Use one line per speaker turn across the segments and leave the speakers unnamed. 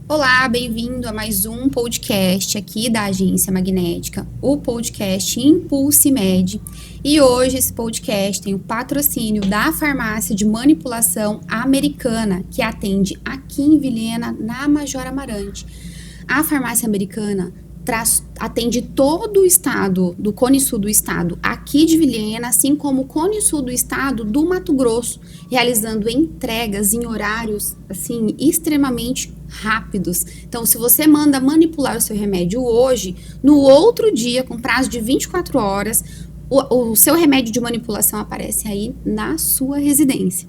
Olá, bem-vindo a mais um podcast aqui da Agência Magnética, o podcast Impulse Med. E hoje esse podcast tem o patrocínio da farmácia de manipulação americana, que atende aqui em Vilhena, na Major Amarante. A farmácia americana atende todo o estado, do Cone Sul do estado, aqui de Vilhena, assim como o Cone Sul do estado do Mato Grosso, realizando entregas em horários, assim, extremamente rápidos. Então, se você manda manipular o seu remédio hoje, no outro dia, com prazo de 24 horas, o seu remédio de manipulação aparece aí na sua residência.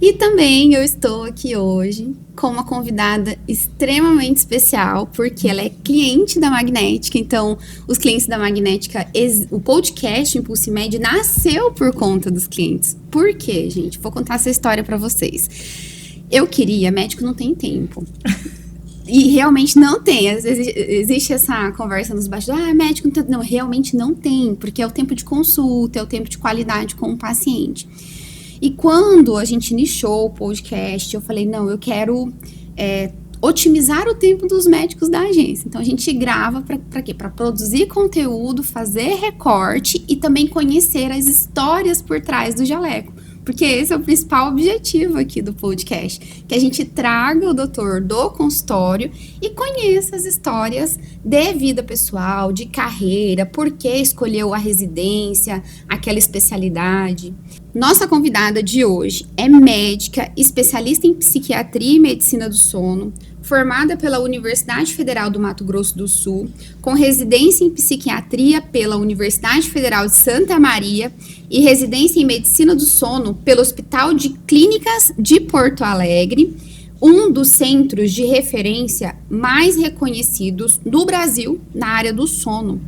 E também eu estou aqui hoje com uma convidada extremamente especial, porque ela é cliente da Magnética. Então, os clientes da Magnética, o podcast Impulse Med nasceu por conta dos clientes. Por quê, gente? Vou contar essa história para vocês. Eu queria, médico não tem tempo. E realmente não tem. Às vezes existe essa conversa nos bastidores, médico não tem. Não, realmente não tem, porque é o tempo de consulta, é o tempo de qualidade com o paciente. E quando a gente nichou o podcast, eu falei, não, eu quero otimizar o tempo dos médicos da agência. Então, a gente grava para quê? Para produzir conteúdo, fazer recorte e também conhecer as histórias por trás do jaleco. Porque esse é o principal objetivo aqui do podcast, que a gente traga o doutor do consultório e conheça as histórias de vida pessoal, de carreira, por que escolheu a residência, aquela especialidade. Nossa convidada de hoje é médica, especialista em psiquiatria e medicina do sono, formada pela Universidade Federal do Mato Grosso do Sul, com residência em psiquiatria pela Universidade Federal de Santa Maria e residência em medicina do sono pelo Hospital de Clínicas de Porto Alegre, um dos centros de referência mais reconhecidos do Brasil na área do sono.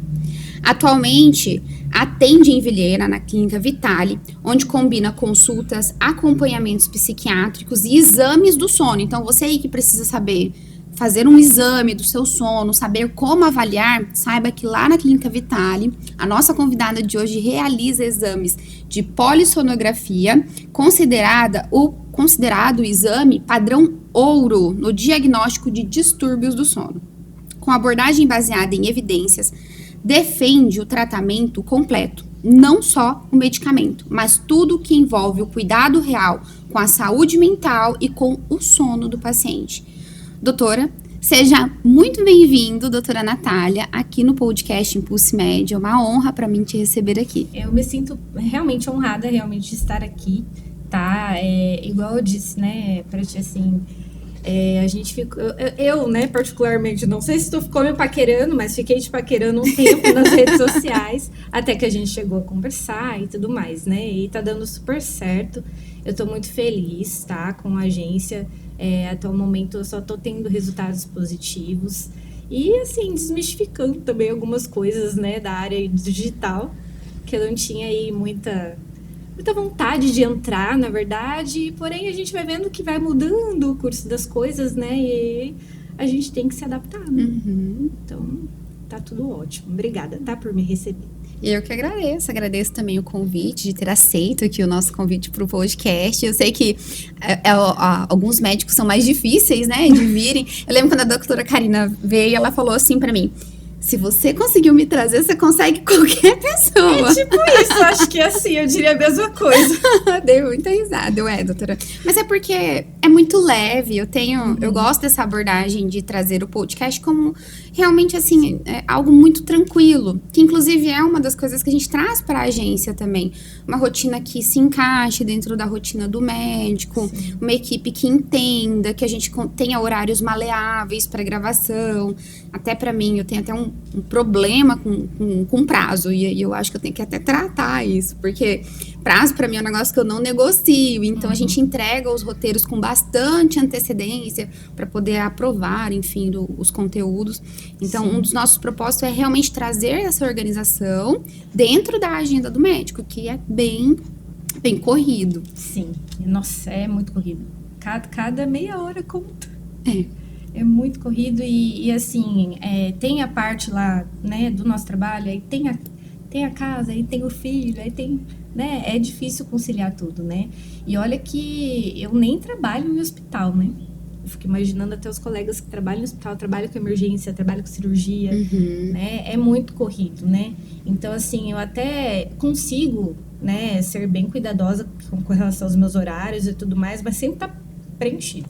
Atualmente, atende em Vilhena, na Clínica Vitale, onde combina consultas, acompanhamentos psiquiátricos e exames do sono. Então, você aí que precisa saber fazer um exame do seu sono, saber como avaliar, saiba que lá na Clínica Vitale, a nossa convidada de hoje realiza exames de polissonografia, considerado o exame padrão ouro no diagnóstico de distúrbios do sono. Com abordagem baseada em evidências, defende o tratamento completo, não só o medicamento, mas tudo que envolve o cuidado real com a saúde mental e com o sono do paciente. Doutora, seja muito bem-vindo, doutora Natália, aqui no podcast Impulse Med. É uma honra para mim te receber aqui.
Eu me sinto realmente honrada de estar aqui, tá? Igual eu disse, né, pra ti, assim... a gente ficou, eu, né, particularmente, não sei se tu ficou me paquerando, mas fiquei te paquerando um tempo nas redes sociais, até que a gente chegou a conversar e tudo mais, né, e tá dando super certo. Eu tô muito feliz, tá, com a agência, até o momento eu só tô tendo resultados positivos e, assim, desmistificando também algumas coisas, né, da área digital, que eu não tinha aí muita vontade de entrar, na verdade, porém a gente vai vendo que vai mudando o curso das coisas, né, e a gente tem que se adaptar, né? Então, tá tudo ótimo. Obrigada, tá, por me receber.
Eu que agradeço também o convite, de ter aceito aqui o nosso convite para o podcast. Eu sei que alguns médicos são mais difíceis, né, de virem. Eu lembro quando a doutora Karina veio, ela falou assim para mim, se você conseguiu me trazer, você consegue qualquer pessoa.
É tipo isso, acho que assim, eu diria a mesma coisa.
Dei muita risada, doutora. Mas é porque é muito leve, eu gosto dessa abordagem de trazer o podcast como realmente, assim, algo muito tranquilo. Que, inclusive, é uma das coisas que a gente traz para a agência também. Uma rotina que se encaixe dentro da rotina do médico, sim, uma equipe que entenda, que a gente tenha horários maleáveis para gravação. Até para mim, eu tenho até um problema com prazo, e eu acho que eu tenho que até tratar isso, porque prazo para mim é um negócio que eu não negocio, então a gente entrega os roteiros com bastante antecedência para poder aprovar, enfim, os conteúdos. Então, sim, um dos nossos propósitos é realmente trazer essa organização dentro da agenda do médico, que é bem corrido.
Sim, nossa, é muito corrido. Cada meia hora conta. É muito corrido e assim, tem a parte lá, né, do nosso trabalho, aí tem a casa, aí tem o filho, aí tem, né, é difícil conciliar tudo, né? E olha que eu nem trabalho em hospital, né? Eu fico imaginando até os colegas que trabalham no hospital, trabalham com emergência, trabalham com cirurgia, né? É muito corrido, né? Então, assim, eu até consigo, né, ser bem cuidadosa com relação aos meus horários e tudo mais, mas sempre tá preenchido,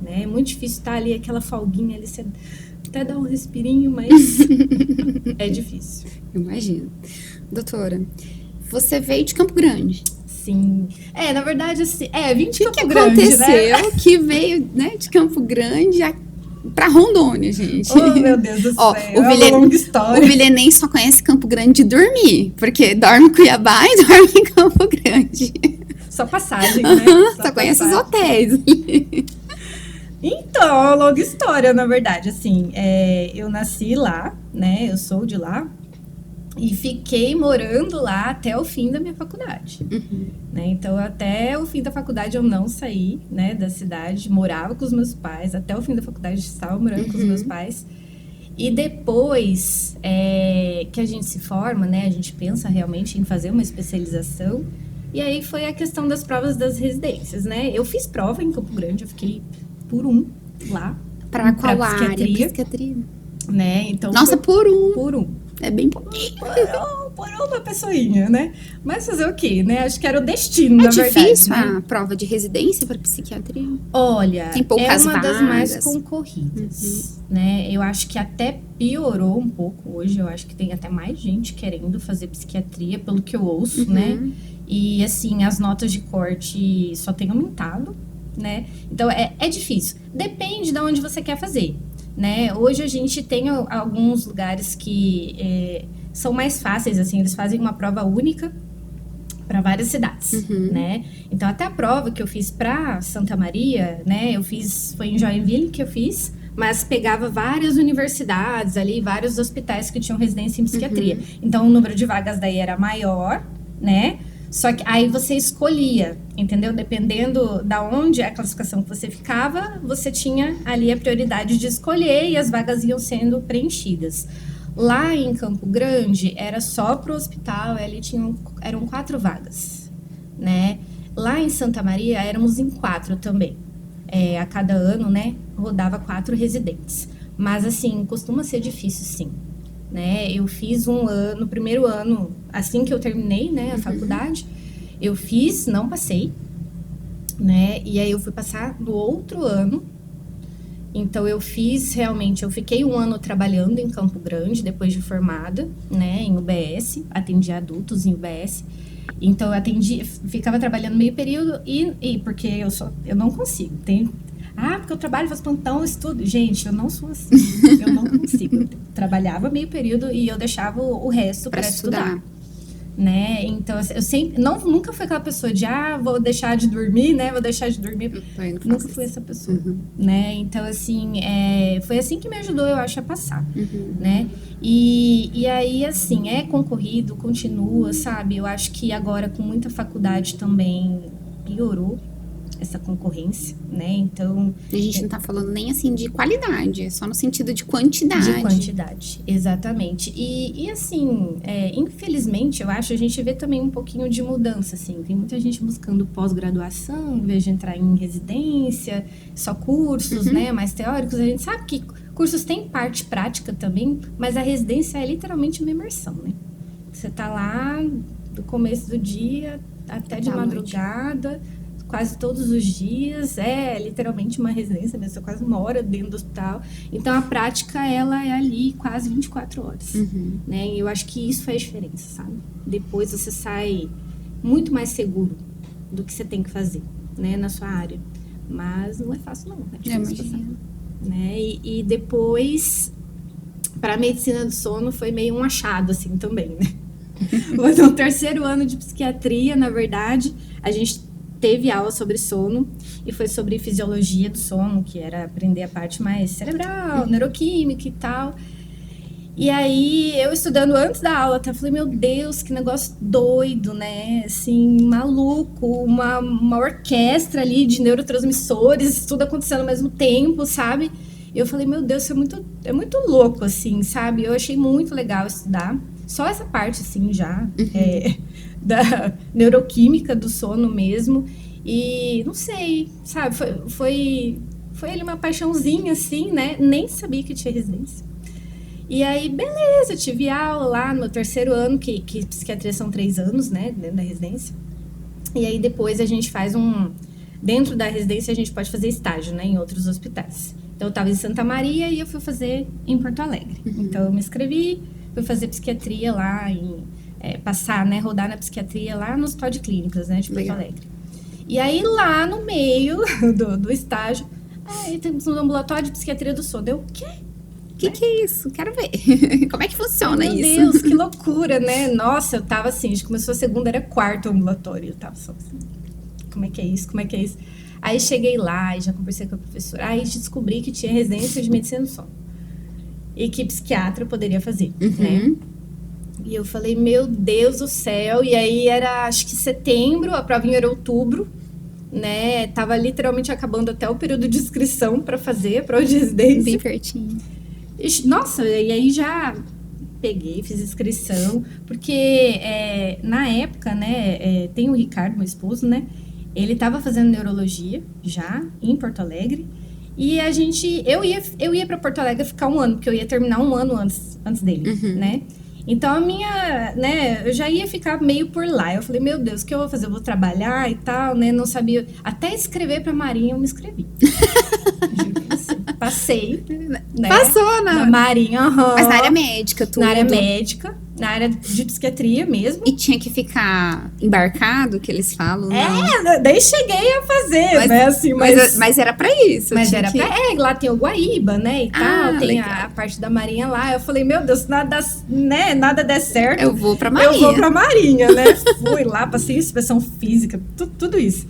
né? É muito difícil estar ali, aquela folguinha ali, você até dá um respirinho, mas é difícil.
Imagino. Doutora, você veio de Campo Grande.
Sim. Na verdade, assim, vim de Campo
que
Grande,
aconteceu
né?
que veio, né, de Campo Grande pra Rondônia, gente?
Oh, meu Deus do céu,
O
uma longa história.
O Vilenense só conhece Campo Grande de dormir, porque dorme em Cuiabá e dorme em Campo Grande.
Só passagem, né?
Só conhece os hotéis.
Então, longa história, na verdade, assim, eu nasci lá, né, eu sou de lá, e fiquei morando lá até o fim da minha faculdade, né, então até o fim da faculdade eu não saí, né, da cidade, morava com os meus pais, até o fim da faculdade estava morando com os meus pais, e depois que a gente se forma, né, a gente pensa realmente em fazer uma especialização, e aí foi a questão das provas das residências, né, eu fiz prova em Campo Grande, eu fiquei por lá.
Pra qual área? Psiquiatria.
Né? Então,
nossa, por um.
Por um.
É bem pouquinho.
Por uma pessoinha, né? Mas fazer o quê, né? Acho que era o destino, na verdade.
É difícil,
né?
A prova de residência para psiquiatria?
Olha,
tem poucas
uma
vagas.
Das mais concorridas, né? Eu acho que até piorou um pouco hoje. Eu acho que tem até mais gente querendo fazer psiquiatria, pelo que eu ouço, né? E, assim, as notas de corte só têm aumentado, né? Então, é difícil. Depende de onde você quer fazer, né? Hoje a gente tem alguns lugares que são mais fáceis, assim, eles fazem uma prova única para várias cidades, né? Então, até a prova que eu fiz para Santa Maria, né? Foi em Joinville que eu fiz, mas pegava várias universidades ali, vários hospitais que tinham residência em psiquiatria. Então, o número de vagas daí era maior, né? Só que aí você escolhia, entendeu? Dependendo da onde a classificação que você ficava, você tinha ali a prioridade de escolher e as vagas iam sendo preenchidas. Lá em Campo Grande, era só pro hospital, ali eram 4 vagas, né? Lá em Santa Maria, éramos em 4 também. A cada ano, né, rodava 4 residentes. Mas, assim, costuma ser difícil, sim. Né? Eu fiz no primeiro ano, assim que eu terminei, né, a faculdade, eu fiz, não passei, né, e aí eu fui passar no outro ano. Então eu fiquei um ano trabalhando em Campo Grande, depois de formada, né, em UBS, atendi adultos em UBS. Então eu ficava trabalhando meio período e porque eu não consigo, porque eu trabalho, faço plantão, estudo. Gente, eu não sou assim. Eu não consigo. Eu trabalhava meio período e eu deixava o resto para estudar. Né? Então, eu sempre... nunca fui aquela pessoa de, vou deixar de dormir, né? Vou deixar de dormir. Nunca fui essa pessoa. Né? Então, assim, foi assim que me ajudou, eu acho, a passar. Né? E aí, assim, é concorrido, continua, sabe? Eu acho que agora, com muita faculdade também, piorou essa concorrência, né? Então...
A gente não tá falando nem, assim, de qualidade, é só no sentido de quantidade.
De quantidade, exatamente. E assim, infelizmente, eu acho, a gente vê também um pouquinho de mudança, assim. Tem muita gente buscando pós-graduação, em vez de entrar em residência, só cursos, né, mais teóricos. A gente sabe que cursos têm parte prática também, mas a residência é literalmente uma imersão, né? Você tá lá do começo do dia até de madrugada, quase todos os dias, literalmente uma residência, né? Você quase uma hora dentro do hospital. Então, a prática, ela é ali quase 24 horas, né? E eu acho que isso faz diferença, sabe? Depois você sai muito mais seguro do que você tem que fazer, né? Na sua área. Mas não é fácil, não. É difícil passar, né? E depois, para a medicina do sono, foi meio um achado, assim, também, né? Foi no terceiro ano de psiquiatria, na verdade, a gente teve aula sobre sono e foi sobre fisiologia do sono, que era aprender a parte mais cerebral, neuroquímica e tal. E aí, eu estudando antes da aula, até falei, meu Deus, que negócio doido, né? Assim, maluco, uma orquestra ali de neurotransmissores, tudo acontecendo ao mesmo tempo, sabe? E eu falei, meu Deus, isso é muito louco, assim, sabe? Eu achei muito legal estudar. Só essa parte, assim, já, da neuroquímica do sono mesmo. E, não sei, sabe? Foi Foi ali uma paixãozinha, assim, né? Nem sabia que tinha residência. E aí, beleza, eu tive aula lá no meu 3º ano, que psiquiatria são 3 anos, né? Dentro da residência. E aí, depois a gente faz dentro da residência, a gente pode fazer estágio, né? Em outros hospitais. Então, eu estava em Santa Maria e eu fui fazer em Porto Alegre. Então, eu me inscrevi, fui fazer psiquiatria lá, passar, né? Rodar na psiquiatria lá no Hospital de Clínicas, né? De Porto Alegre. E aí, lá no meio do estágio, aí temos um ambulatório de psiquiatria do sono. Eu, o quê?
Que é isso? Quero ver. Como é que funciona isso?
Meu Deus, que loucura, né? Nossa, eu tava assim, a gente começou a segunda, era 4º ambulatório. Eu tava só assim, como é que é isso? Como é que é isso? Aí cheguei lá e já conversei com a professora. Aí descobri que tinha residência de medicina do sono. E que psiquiatra poderia fazer, né? E eu falei, meu Deus do céu. E aí era, acho que setembro, a provinha era outubro, né? Tava literalmente acabando até o período de inscrição para fazer a prova de residência.
Bem pertinho.
Nossa, e aí já peguei, fiz inscrição, porque na época, né, tem o Ricardo, meu esposo, né, ele estava fazendo neurologia já em Porto Alegre, e eu ia para Porto Alegre ficar 1 ano, porque eu ia terminar 1 ano antes dele, né. Então, a minha, né, eu já ia ficar meio por lá. Eu falei, meu Deus, o que eu vou fazer? Eu vou trabalhar e tal, né, não sabia. Até escrever pra Marinha, eu me inscrevi. Passei, né?
Passou,
na Marinha,
Mas na área médica, tudo.
Na área médica, na área de psiquiatria mesmo.
E tinha que ficar embarcado, que eles falam,
daí cheguei a fazer, né, assim,
mas era pra isso.
Mas era pra... lá tem o Guaíba, né, e tal, tem
legal.
a parte da Marinha lá. Eu falei, meu Deus, nada der certo.
Eu vou pra Marinha.
Eu vou pra Marinha, né? Fui lá, passei inspeção física, tudo isso.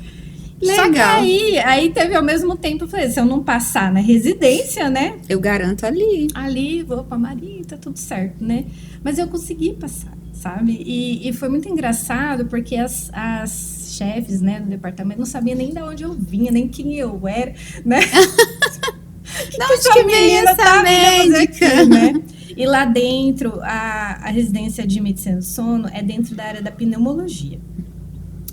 Legal.
Só que aí teve ao mesmo tempo, eu falei, se eu não passar na residência, né?
Eu garanto ali.
Ali, vou pra Marinha, tá tudo certo, né? Mas eu consegui passar, sabe? E foi muito engraçado, porque as chefes, né, do departamento não sabiam nem de onde eu vinha, nem quem eu era, né?
Que menina essa médica?
Aqui, né? E lá dentro, a residência de medicina do sono é dentro da área da pneumologia.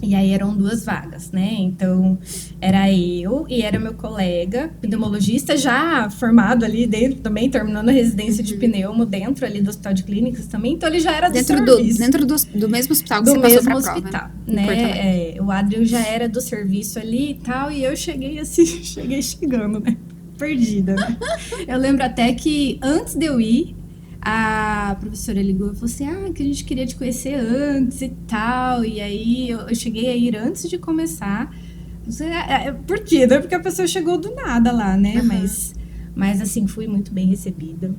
E aí eram 2 vagas, né? Então, era eu e era meu colega, pneumologista, já formado ali dentro também, terminando a residência de pneumo dentro ali do Hospital de Clínicas também. Então, ele já era do serviço.
Dentro do mesmo hospital que você passou pra prova.
Do mesmo hospital, né? O Adriano já era do serviço ali e tal, e eu cheguei assim, chegando, né? Perdida, né? Eu lembro até que antes de eu ir, a professora ligou e falou assim, que a gente queria te conhecer antes e tal. E aí eu cheguei a ir antes de começar. Por quê? Não é porque a pessoa chegou do nada lá, né? Mas assim, fui muito bem recebida.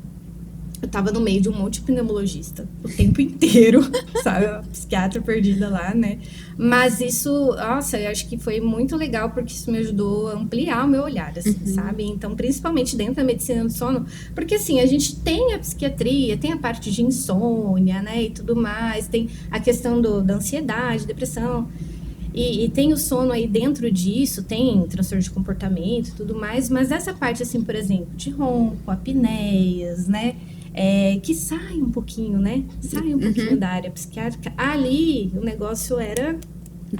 Eu tava no meio de um monte de pneumologista o tempo inteiro, sabe? A psiquiatra perdida lá, né? Mas isso, nossa, eu acho que foi muito legal, porque isso me ajudou a ampliar o meu olhar, assim, sabe? Então, principalmente dentro da medicina do sono, porque assim, a gente tem a psiquiatria, tem a parte de insônia, né? E tudo mais, tem a questão da ansiedade, depressão. E tem o sono aí dentro disso, tem transtorno de comportamento e tudo mais, mas essa parte, assim, por exemplo, de ronco, apneias, né? Que sai um pouquinho, né? Sai um pouquinho da área psiquiátrica. Ali, o negócio era...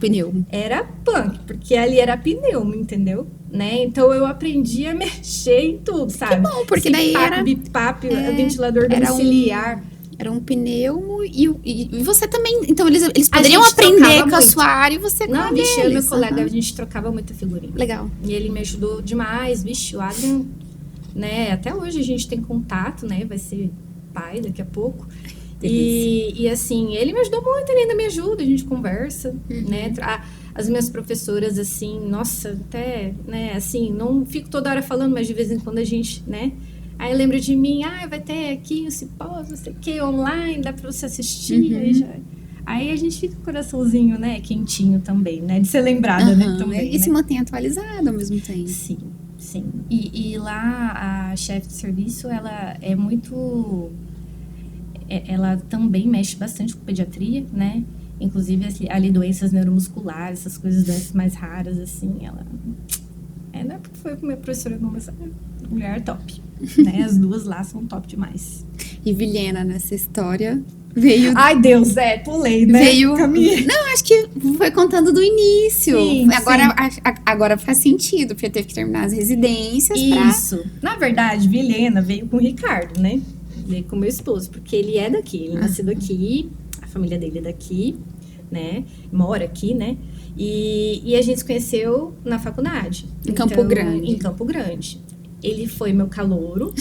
Pneumo.
Era punk, porque ali era pneumo, entendeu? Né? Então, eu aprendi a mexer em tudo, sabe?
Que bom, porque daí era...
Bipap, ventilador domiciliar...
Era um pneumo e você também... Então, eles poderiam aprender com a sua área e você com a deles.
Não, meu colega, a gente trocava muita figurinha.
Legal.
E ele me ajudou demais, o Adrian, né? Até hoje a gente tem contato, né? Vai ser pai daqui a pouco. E assim, ele me ajudou muito, ele ainda me ajuda, a gente conversa, né? As minhas professoras, assim, nossa, até, né? Assim, não fico toda hora falando, mas de vez em quando a gente, né? Aí eu lembro de mim, vai ter aqui o simpósio, não sei o que, online, dá pra você assistir. Aí a gente fica com o coraçãozinho, né, quentinho também, né, de ser lembrada, né, também.
E se mantém atualizado ao mesmo tempo.
Sim. E lá, a chefe de serviço, ela é muito... Ela também mexe bastante com pediatria, né, inclusive ali doenças neuromusculares, essas doenças mais raras, assim, ela... não é porque foi com minha professora, não, mas mulher top, né? As 2 lá são top demais.
E Vilhena, nessa história, Veio...
Ai, Deus, pulei, né?
Veio... Não, acho que foi contando do início.
Sim,
agora faz sentido, porque teve que terminar as residências.
Isso. Na verdade, Vilhena veio com o Ricardo, né? Veio com o meu esposo, porque ele é daqui. Ele nasceu aqui, a família dele é daqui, né? Mora aqui, né? E a gente se conheceu na faculdade.
Em Campo Grande.
Em Campo Grande. Ele foi meu calouro.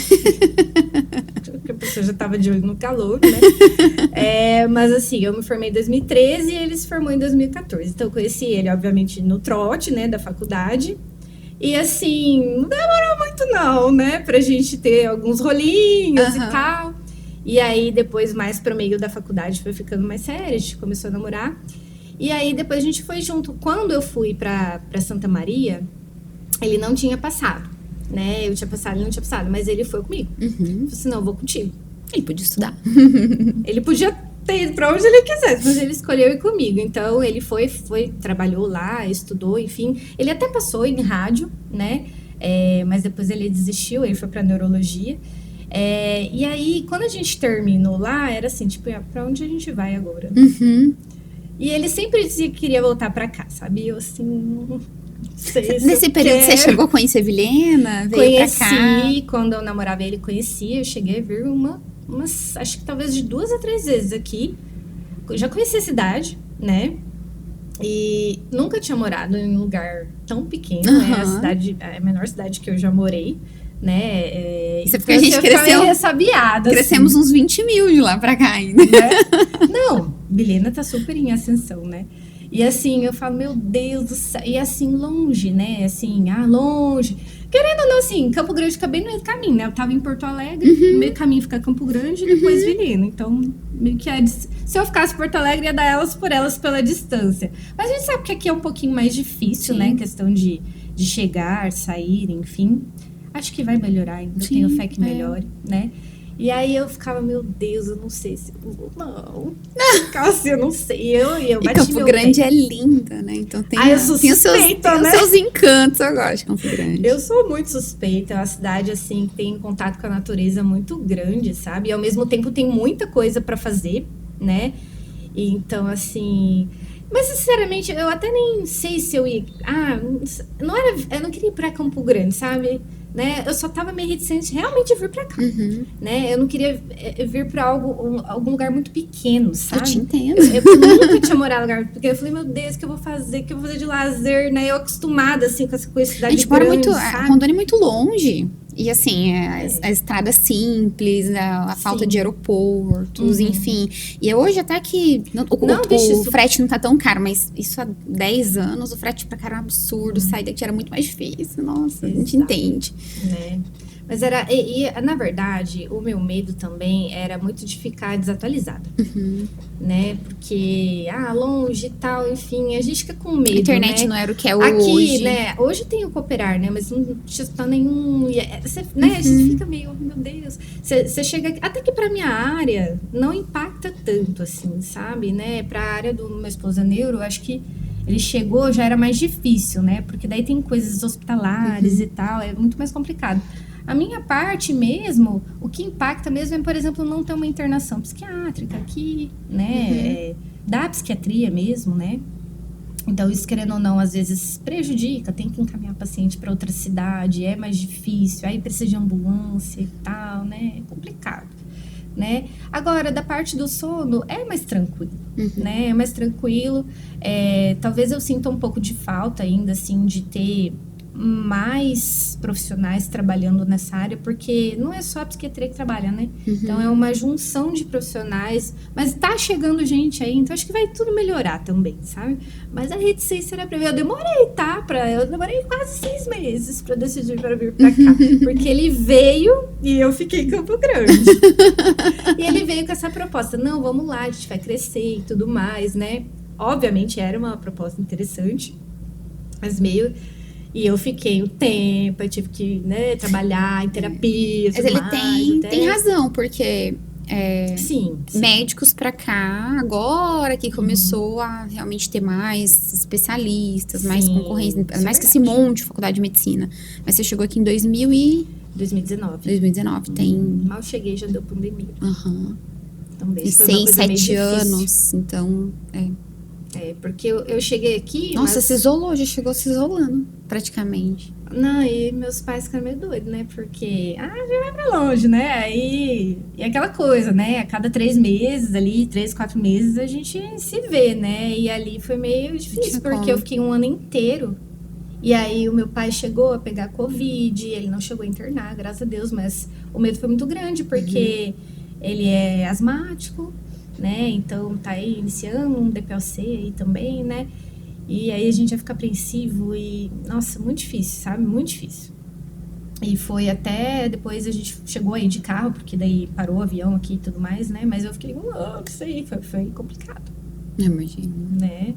Porque a pessoa já estava de olho no calouro, né? Mas assim, eu me formei em 2013 e ele se formou em 2014. Então eu conheci ele, obviamente, no trote, né, da faculdade. E assim, não demorou muito não, né? Pra gente ter alguns rolinhos e tal. E aí, depois, mais pro meio da faculdade, foi ficando mais sério. A gente começou a namorar. E aí, depois a gente foi junto. Quando eu fui pra Santa Maria, ele não tinha passado. Né? Eu tinha passado, ele não tinha passado, mas ele foi comigo. Eu falei assim, não, eu vou contigo.
Ele podia estudar.
Ele podia ter ido pra onde ele quisesse, mas ele escolheu ir comigo. Então, ele foi, trabalhou lá, estudou, enfim. Ele até passou em rádio, né? Mas depois ele desistiu, ele foi pra neurologia. E aí, quando a gente terminou lá, era assim, tipo, pra onde a gente vai agora? E ele sempre dizia que queria voltar pra cá, sabe? Eu, assim...
Nesse período você chegou a conhecer Vilhena? Veio pra cá?
Quando eu namorava ele, conhecia. Eu cheguei a vir acho que talvez de 2 a 3 vezes aqui. Eu já conheci a cidade, né? E nunca tinha morado em um lugar tão pequeno, né? A menor cidade que eu já morei, né?
Isso é porque a gente cresceu
ressabiada,
crescemos uns 20 mil de lá pra cá ainda.
Né? Não, Vilhena tá super em ascensão, né? E assim, eu falo, meu Deus do céu. E assim, longe, né? Assim, longe. Querendo ou não, assim, Campo Grande fica bem no meio do caminho, né? Eu tava em Porto Alegre, no meio do caminho fica Campo Grande e depois Vilhena. Então, meio que se eu ficasse em Porto Alegre, ia dar elas por elas pela distância. Mas a gente sabe que aqui é um pouquinho mais difícil, né? Questão de chegar, sair, enfim. Acho que vai melhorar ainda. Eu tenho fé que melhore, né? E aí eu ficava, meu Deus, eu não sei se eu vou, não. Ficava assim, eu não sei. Eu bati
Campo Grande é linda, né? Então tem,
eu sou suspeita,
tem os seus encantos, eu gosto de Campo Grande.
Eu sou muito suspeita, é uma cidade, assim, que tem contato com a natureza muito grande, sabe? E ao mesmo tempo tem muita coisa pra fazer, né? E então, assim... Mas, sinceramente, eu até nem sei se eu ia... eu não queria ir pra Campo Grande, sabe? Né? Eu só tava meio reticente realmente de vir pra cá, né? Eu não queria vir pra algum lugar muito pequeno, sabe?
Eu te entendo.
Eu nunca tinha morado em lugar pequeno. Eu falei, meu Deus, o que eu vou fazer? O que eu vou fazer de lazer? Né? Eu acostumada, assim, com essa cidade
a gente mora
grande,
muito...
sabe?
Rondônia é muito longe. E assim, a estrada simples, a falta de aeroportos, enfim. E hoje até que o frete não tá tão caro, mas isso há 10 anos, o frete pra cá era um absurdo, sair daqui era muito mais difícil. Nossa, a gente entende.
Né? Mas era, na verdade, o meu medo também era muito de ficar desatualizada, né? Porque, longe e tal, enfim, a gente fica com medo,
a internet,
né?
não era o que é
aqui,
hoje.
Né? Hoje tem o Cooperar, né? Mas não está nenhum... né? A gente fica meio, meu Deus... Você chega... Até que pra minha área, não impacta tanto, assim, sabe? Né? Pra área do meu esposo neuro, acho que ele chegou, já era mais difícil, né? Porque daí tem coisas hospitalares e tal, é muito mais complicado. A minha parte mesmo, o que impacta mesmo é, por exemplo, não ter uma internação psiquiátrica aqui, né? Da psiquiatria mesmo, né? Então, isso, querendo ou não, às vezes prejudica, tem que encaminhar o paciente para outra cidade, é mais difícil, aí precisa de ambulância e tal, né? É complicado, né? Agora, da parte do sono, é mais tranquilo, né? É mais tranquilo. Talvez eu sinta um pouco de falta ainda, assim, de ter mais profissionais trabalhando nessa área, porque não é só a psiquiatria que trabalha, né? Então é uma junção de profissionais, mas tá chegando gente aí, então acho que vai tudo melhorar também, sabe? Mas a reticência era pra ver, eu demorei quase 6 meses pra decidir para vir pra cá, porque ele veio e eu fiquei em Campo Grande. E ele veio com essa proposta, não, vamos lá, a gente vai crescer e tudo mais, né? Obviamente era uma proposta interessante, mas meio... E eu fiquei o tempo, eu tive que, né, trabalhar em terapia.
Mas ele tem razão, porque
sim.
médicos pra cá, agora que começou a realmente ter mais especialistas, mais concorrência, mais que se monte faculdade de medicina. Mas você chegou aqui em
2019.
2019, tem...
Mal cheguei, já deu pandemia. Também.
E
Foi uma
6,
coisa meio
7
difícil.
anos, então,
Porque eu cheguei aqui,
Nossa,
mas...
se isolou, já chegou se isolando, praticamente.
Não, e meus pais ficaram meio doidos, né? Porque, já vai pra longe, né? Aí, e aquela coisa, né? A cada 3 meses ali, 3, 4 meses, a gente se vê, né? E ali foi meio difícil, porque eu fiquei um ano inteiro. E aí o meu pai chegou a pegar Covid, ele não chegou a internar, graças a Deus, mas o medo foi muito grande, porque ele é asmático, né? Então tá aí iniciando um DPLC aí também, né? E aí a gente ia ficar apreensivo e, nossa, muito difícil, sabe? Muito difícil. E foi até depois a gente chegou aí de carro, porque daí parou o avião aqui e tudo mais, né? Mas eu fiquei, isso aí foi complicado.
Eu imagino.
Né?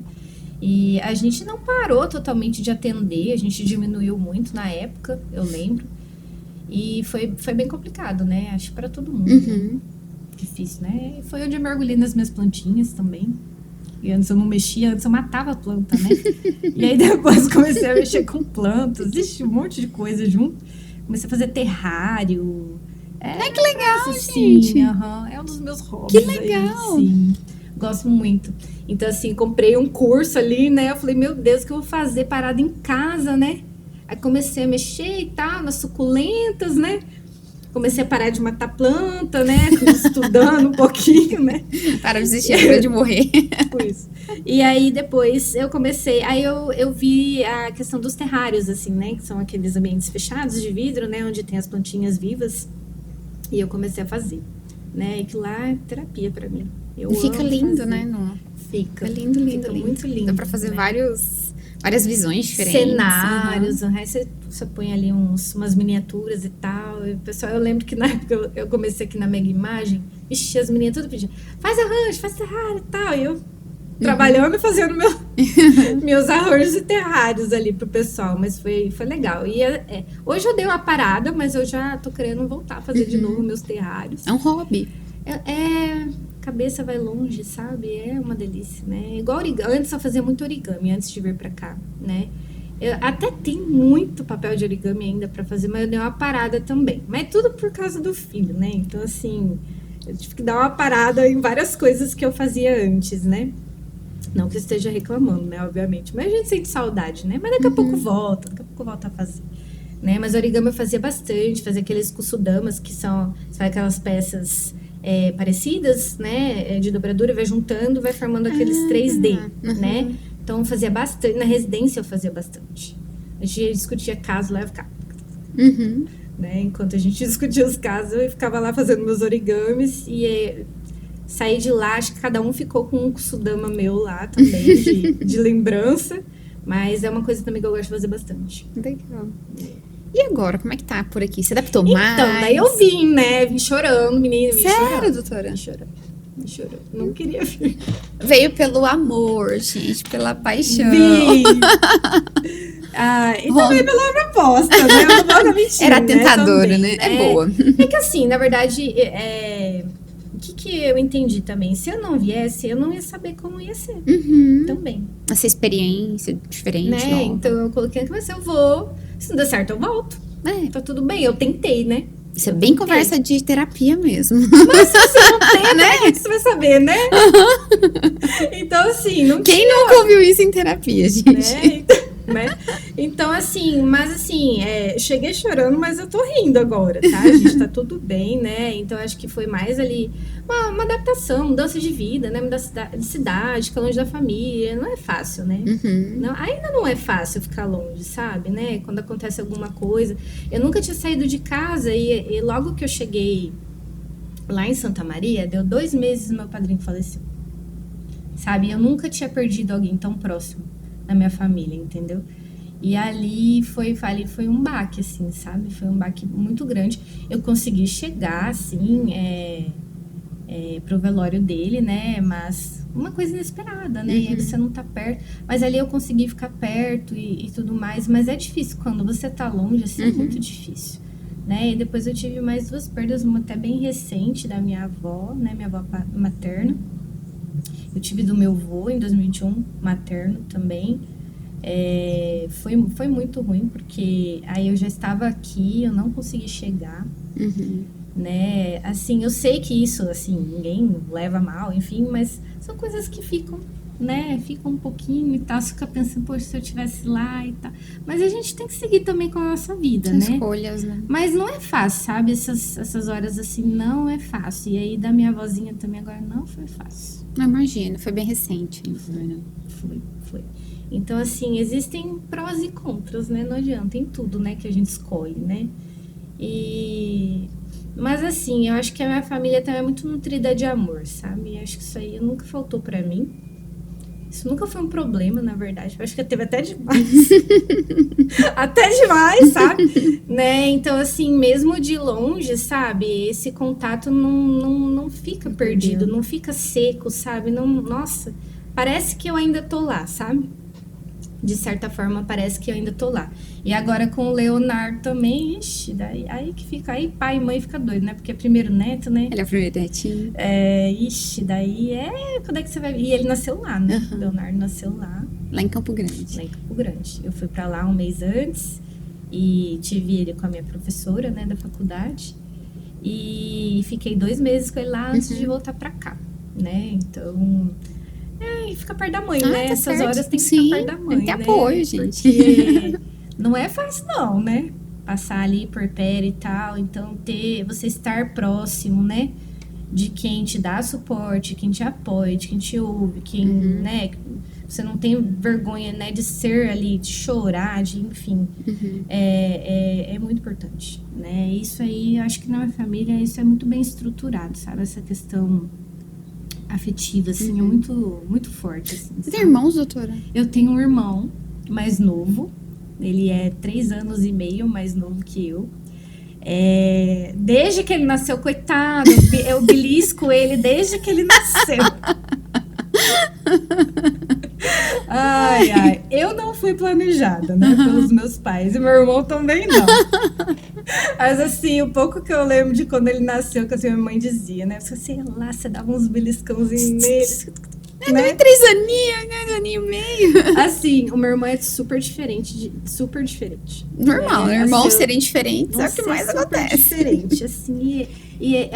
E a gente não parou totalmente de atender, a gente diminuiu muito na época, eu lembro. E foi bem complicado, né? Acho para todo mundo. Né? Difícil, né? E foi onde eu mergulhei nas minhas plantinhas também. E antes eu não mexia, antes eu matava a planta, né? E aí depois comecei a mexer com plantas, existe um monte de coisa junto. Comecei a fazer terrário.
Que legal,
assim,
gente!
É um dos meus hobbies.
Que legal!
Aí, sim. Gosto muito. Então, assim, comprei um curso ali, né? Eu falei, meu Deus, o que eu vou fazer parada em casa, né? Aí comecei a mexer e tal, nas suculentas, né? Comecei a parar de matar planta, né? Estudando um pouquinho, né?
Para de desistir de morrer.
Isso. E aí depois eu comecei, aí eu vi a questão dos terrários, assim, né? Que são aqueles ambientes fechados de vidro, né? Onde tem as plantinhas vivas. E eu comecei a fazer, né? E que lá é terapia pra mim. Eu
fica
amo
lindo,
fazer.
né? Não.
Fica
lindo,
fica muito lindo.
Dá pra fazer
né?
várias visões diferentes.
Cenários, aí você põe ali umas miniaturas e tal. E o pessoal, eu lembro que na época eu comecei aqui na Mega Imagem, ixi, as meninas tudo pediam, faz arranjo, faz terrário e tal. E eu trabalhando e fazendo meus arranjos e terrários ali pro pessoal, mas foi legal. E hoje eu dei uma parada, mas eu já tô querendo voltar a fazer de novo meus terrários.
É um hobby.
Cabeça vai longe, sabe? É uma delícia, né? Igual origami. Antes eu fazia muito origami, antes de vir pra cá, né? Eu até tem muito papel de origami ainda pra fazer, mas eu dei uma parada também. Mas tudo por causa do filho, né? Então, assim, eu tive que dar uma parada em várias coisas que eu fazia antes, né? Não que eu esteja reclamando, né? Obviamente. Mas a gente sente saudade, né? Mas daqui a pouco volta a fazer. Né? Mas origami eu fazia bastante, fazia aqueles kusudamas, que são aquelas peças... parecidas, né, de dobradura, vai juntando, vai formando aqueles 3D, né? Então, fazia bastante. Na residência, eu fazia bastante. A gente discutia casos lá, eu ficava... Né? Enquanto a gente discutia os casos, eu ficava lá fazendo meus origamis e saí de lá, acho que cada um ficou com um kusudama meu lá também, de lembrança. Mas é uma coisa também que eu gosto de fazer bastante.
Legal. E agora, como é que tá por aqui? Você adaptou mais?
Então, daí eu vim, né? Vim chorando, menina.
Sério, doutora?
Vim chorando. Não queria vir.
Veio pelo amor, gente, pela paixão.
Vim. E também pela proposta, né? Eu não vou mentir,
era tentadora,
né?
É boa.
É que assim, na verdade, o que eu entendi também? Se eu não viesse, eu não ia saber como ia ser. Também.
Essa experiência diferente,
né?
nova.
Então, eu coloquei aqui, mas eu vou... Se não der certo, eu volto. Tá tudo bem, eu tentei, né?
Isso é bem conversa de terapia mesmo.
Mas se você não tenta, né? O que você vai saber, né? Então, assim...
Quem nunca ouviu isso em terapia, gente?
Então, assim, cheguei chorando, mas eu tô rindo agora, tá? A gente tá tudo bem, né? Então, acho que foi mais ali uma adaptação, mudança de vida, né? Mudança de cidade, ficar longe da família. Não é fácil, né? Não, ainda não é fácil ficar longe, sabe? Né? Quando acontece alguma coisa. Eu nunca tinha saído de casa e logo que eu cheguei lá em Santa Maria, deu 2 meses meu padrinho faleceu. Sabe? Eu nunca tinha perdido alguém tão próximo na minha família, entendeu? E ali foi um baque, assim, sabe? Foi um baque muito grande. Eu consegui chegar, assim, pro velório dele, né? Mas uma coisa inesperada, né? E aí você não tá perto. Mas ali eu consegui ficar perto e tudo mais. Mas é difícil. Quando você tá longe, assim, é muito difícil. Né? E depois eu tive mais 2 perdas, uma até bem recente da minha avó, né? Minha avó materna. Eu tive do meu avô em 2021, materno também. Foi muito ruim, porque aí eu já estava aqui, eu não consegui chegar. Né? Assim, eu sei que isso, assim, ninguém leva mal, enfim, mas são coisas que ficam, né? Ficam um pouquinho e tal, você fica pensando, poxa, se eu estivesse lá e tal. Mas a gente tem que seguir também com a nossa vida, né?
Escolhas, né?
Mas não é fácil, sabe? Essas horas assim, não é fácil. E aí, da minha vozinha também agora, não foi fácil.
Não imagino, foi bem recente isso, né?
Foi. Então, assim, existem prós e contras, né? Não adianta, tem tudo, né, que a gente escolhe, né? Mas, assim, eu acho que a minha família também é muito nutrida de amor, sabe? Eu acho que isso aí nunca faltou pra mim. Isso nunca foi um problema, na verdade. Eu acho que teve até demais. Até demais, sabe? Né? Então, assim, mesmo de longe, sabe? Esse contato não fica perdido, não fica seco, sabe? Não, nossa, parece que eu ainda tô lá, sabe? De certa forma, parece que eu ainda tô lá. E agora com o Leonardo também, ixi, daí, aí que fica, aí pai e mãe fica doido, né? Porque é primeiro neto, né?
Ele é o primeiro netinho.
Daí quando é que você vai vir? E ele nasceu lá, né? O Leonardo nasceu lá.
Lá em Campo Grande.
Lá em Campo Grande. Eu fui pra lá um mês antes e tive ele com a minha professora, né, da faculdade. E fiquei 2 meses com ele lá antes de voltar pra cá, né? Então... e fica perto da mãe, né?
Tá
Essas
certo.
horas tem que
Sim,
ficar perto da mãe,
tem
né?
apoio, gente.
Porque não é fácil não, né? Passar ali por perto e tal. Então, você estar próximo, né? De quem te dá suporte, quem te apoia, de quem te ouve, quem, né? Você não tem vergonha, né? De ser ali, de chorar, de enfim. É muito importante, né? Isso aí, eu acho que na minha família, isso é muito bem estruturado, sabe? Essa questão afetiva, assim, é muito, muito forte. Assim,
Você tem irmãos, doutora?
Eu tenho um irmão mais novo, ele é 3 anos e meio mais novo que eu. Desde que ele nasceu, coitado, eu belisco ele desde que ele nasceu. Ai, eu não fui planejada, né, pelos meus pais, e meu irmão também não. Mas assim, o pouco que eu lembro de quando ele nasceu, que assim, minha mãe dizia, né, sei lá, você dava uns beliscãozinhos nele, né?
3 aninhos, 2 aninhos e meio.
Assim, o meu irmão é super diferente, super diferente.
Normal, irmãos serem diferentes é o que mais
super
acontece.
Diferente, assim,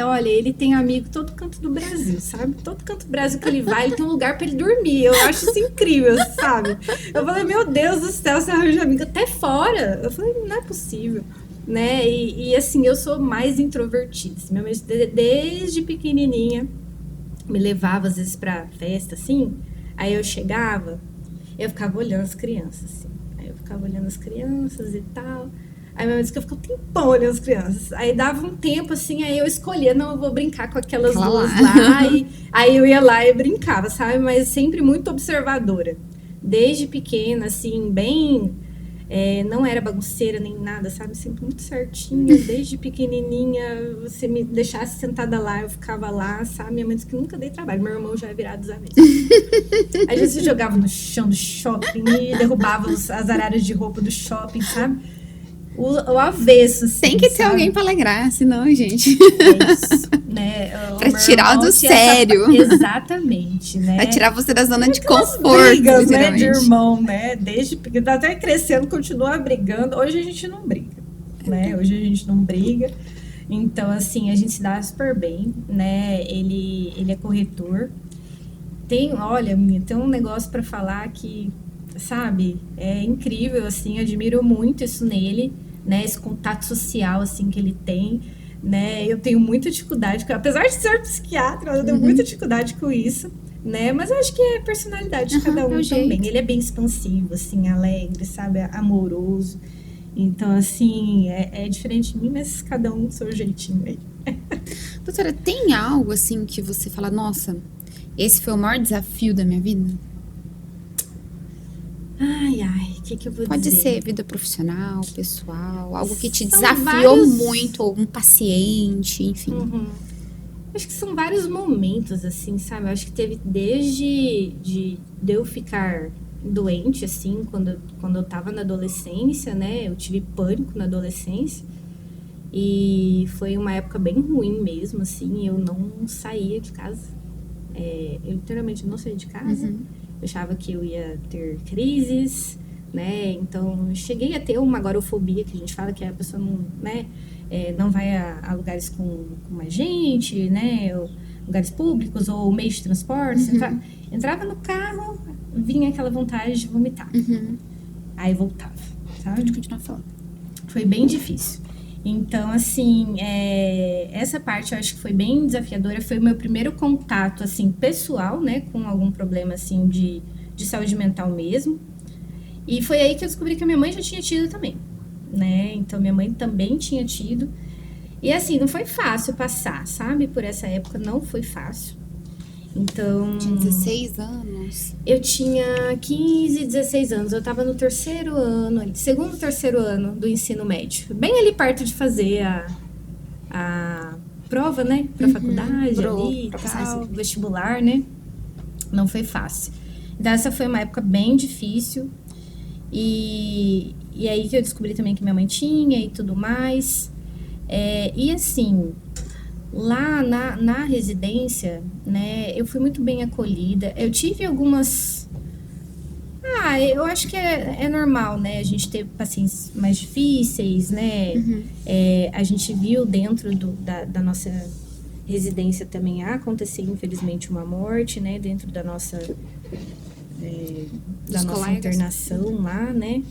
olha, ele tem amigo todo canto do Brasil, sabe? Todo canto do Brasil que ele vai, ele tem um lugar pra ele dormir. Eu acho isso incrível, sabe? Eu falei, meu Deus do céu, você arranja amigo até fora. Eu falei, não é possível, né? E assim, eu sou mais introvertida. Assim, minha mãe, desde pequenininha, me levava às vezes pra festa, assim. Aí eu chegava, eu ficava olhando as crianças, assim. Aí eu ficava olhando as crianças e tal. Aí minha mãe disse que eu ficava um tempão olhando as crianças. Aí dava um tempo, assim, aí eu escolhia, não, eu vou brincar com aquelas duas lá. E aí eu ia lá e brincava, sabe? Mas sempre muito observadora. Desde pequena, assim, bem... não era bagunceira nem nada, sabe? Sempre muito certinha. Desde pequenininha, você me deixasse sentada lá, eu ficava lá, sabe? Minha mãe disse que nunca dei trabalho. Meu irmão já é virado dos avessos. Aí a gente se jogava no chão do shopping e derrubava as araras de roupa do shopping, sabe? O avesso, assim,
tem que ter
sabe?
alguém pra alegrar, senão, gente...
É isso, né?
Pra tirar do sério.
Exatamente, né?
Pra tirar você da zona de conforto,
brigas, né, de irmão, né? Desde porque tá até crescendo, continua brigando. Hoje a gente não briga, né? Hoje a gente não briga. Então, assim, a gente se dá super bem, né? Ele é corretor. Olha, tem um negócio pra falar que, sabe, é incrível, assim, admiro muito isso nele, né, esse contato social, assim, que ele tem, né, eu tenho muita dificuldade, apesar de ser psiquiatra, eu tenho muita dificuldade com isso, né, mas eu acho que é a personalidade de cada um também, ele é bem expansivo, assim, alegre, sabe, amoroso, então, assim, é diferente de mim, mas cada um com o seu jeitinho aí.
Doutora, tem algo, assim, que você fala, nossa, esse foi o maior desafio da minha vida?
Ai, o que eu vou dizer?
Pode ser vida profissional, pessoal, algo que te desafiou muito, ou um paciente, enfim.
Acho que são vários momentos, assim, sabe? Acho que teve desde de eu ficar doente, assim, quando eu tava na adolescência, né? Eu tive pânico na adolescência. E foi uma época bem ruim mesmo, assim. Eu não saía de casa. Eu literalmente não saía de casa. Eu achava que eu ia ter crises, né? Então, cheguei a ter uma agorafobia, que a gente fala que a pessoa não, né, não vai a lugares com mais gente, né? Ou lugares públicos ou meios de transporte. Entrava no carro, vinha aquela vontade de vomitar. Aí voltava, sabe?
Pode continuar falando.
Foi bem difícil. Então, assim, essa parte eu acho que foi bem desafiadora. Foi o meu primeiro contato, assim, pessoal, né? Com algum problema, assim, de saúde mental mesmo. E foi aí que eu descobri que a minha mãe já tinha tido também, né? Então, minha mãe também tinha tido. E, assim, não foi fácil passar, sabe? Por essa época não foi fácil. Então...
Tinha 16 anos?
Eu tinha 15, 16 anos. Eu tava no terceiro ano, segundo, terceiro ano do ensino médio. Bem ali perto de fazer a prova, né? Pra faculdade ali e tal, vestibular, né? Não foi fácil. Então, essa foi uma época bem difícil. E aí que eu descobri também que minha mãe tinha e tudo mais. E assim, lá na residência, né, eu fui muito bem acolhida. Eu tive algumas... eu acho que é normal, né? A gente ter pacientes mais difíceis, né? A gente viu dentro da nossa residência também acontecer, infelizmente, uma morte, né? Dentro da nossa... da nossa internação lá, né?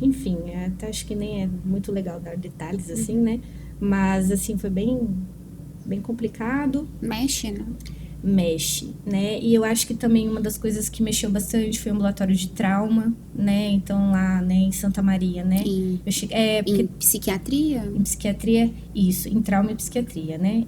Enfim, até acho que nem é muito legal dar detalhes assim, né? Mas, assim, foi bem complicado.
Mexe, né?
Mexe, né? E eu acho que também uma das coisas que mexeu bastante foi o ambulatório de trauma, né? Então, lá, né, em Santa Maria, né?
Em psiquiatria?
Em psiquiatria, isso. Em trauma e psiquiatria, né?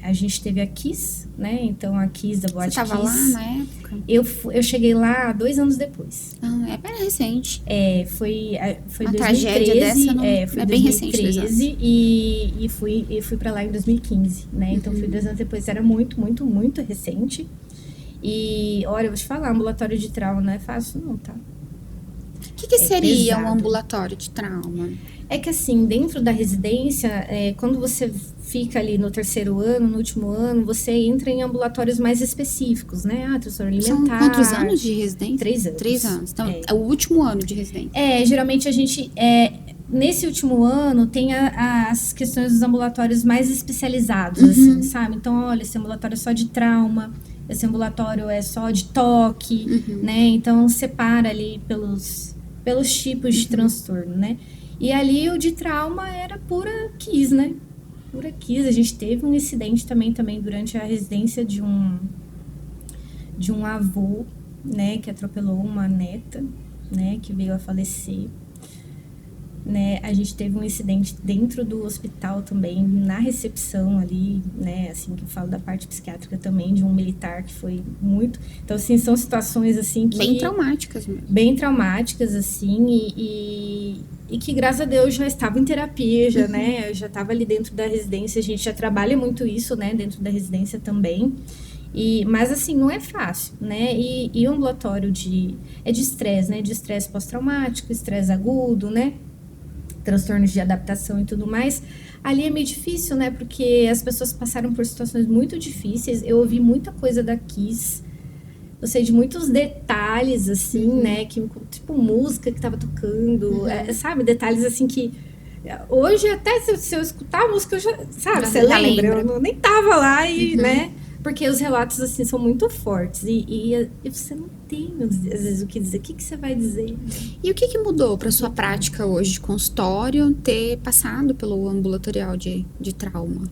A gente teve a KISS, né? Então, a KISS, da boate KISS.
Você tava lá na época?
Eu cheguei lá 2 anos depois.
É bem recente.
Foi
uma
2013.
Tragédia dessa não,
foi
bem recente.
2013 e fui pra lá em 2015, né? Então, fui 2 anos depois. Era muito, muito, muito recente. E, olha, eu vou te falar, ambulatório de trauma não é fácil não, tá?
O que seria
pesado.
Um ambulatório de trauma?
É que assim, dentro da residência, quando você fica ali no terceiro ano, no último ano, você entra em ambulatórios mais específicos, né? Transtorno alimentar.
São quantos anos de residência?
3 anos.
3 anos. Então, é o último ano de residência.
Geralmente a gente... nesse último ano, tem as questões dos ambulatórios mais especializados, assim, sabe? Então, olha, esse ambulatório é só de trauma, esse ambulatório é só de toque, né? Então, separa ali pelos tipos de transtorno, né? E ali o de trauma era pura KISS, né? Pura KISS. A gente teve um incidente também durante a residência de um avô, né? Que atropelou uma neta, né? Que veio a falecer. Né, a gente teve um incidente dentro do hospital também, na recepção ali, né, assim, que eu falo da parte psiquiátrica também, de um militar que foi muito... Então, assim, são situações, assim, que...
Bem traumáticas mesmo.
Bem traumáticas, assim, e que, graças a Deus, já estava em terapia, já, né, eu já estava ali dentro da residência, a gente já trabalha muito isso, né, dentro da residência também. Mas, assim, não é fácil, né? E o ambulatório de estresse, né, de estresse pós-traumático, estresse agudo, né? Transtornos de adaptação e tudo mais, ali é meio difícil, né, porque as pessoas passaram por situações muito difíceis, eu ouvi muita coisa da KISS, eu sei de muitos detalhes, assim, né, tipo música que tava tocando, sabe, detalhes assim que hoje até se eu escutar a música, eu já, sabe, você lembra? Eu nem tava lá e, né, porque os relatos, assim, são muito fortes e você não tem, às vezes, o que dizer. O que você vai dizer?
E o que mudou para sua prática hoje de consultório ter passado pelo ambulatorial de trauma?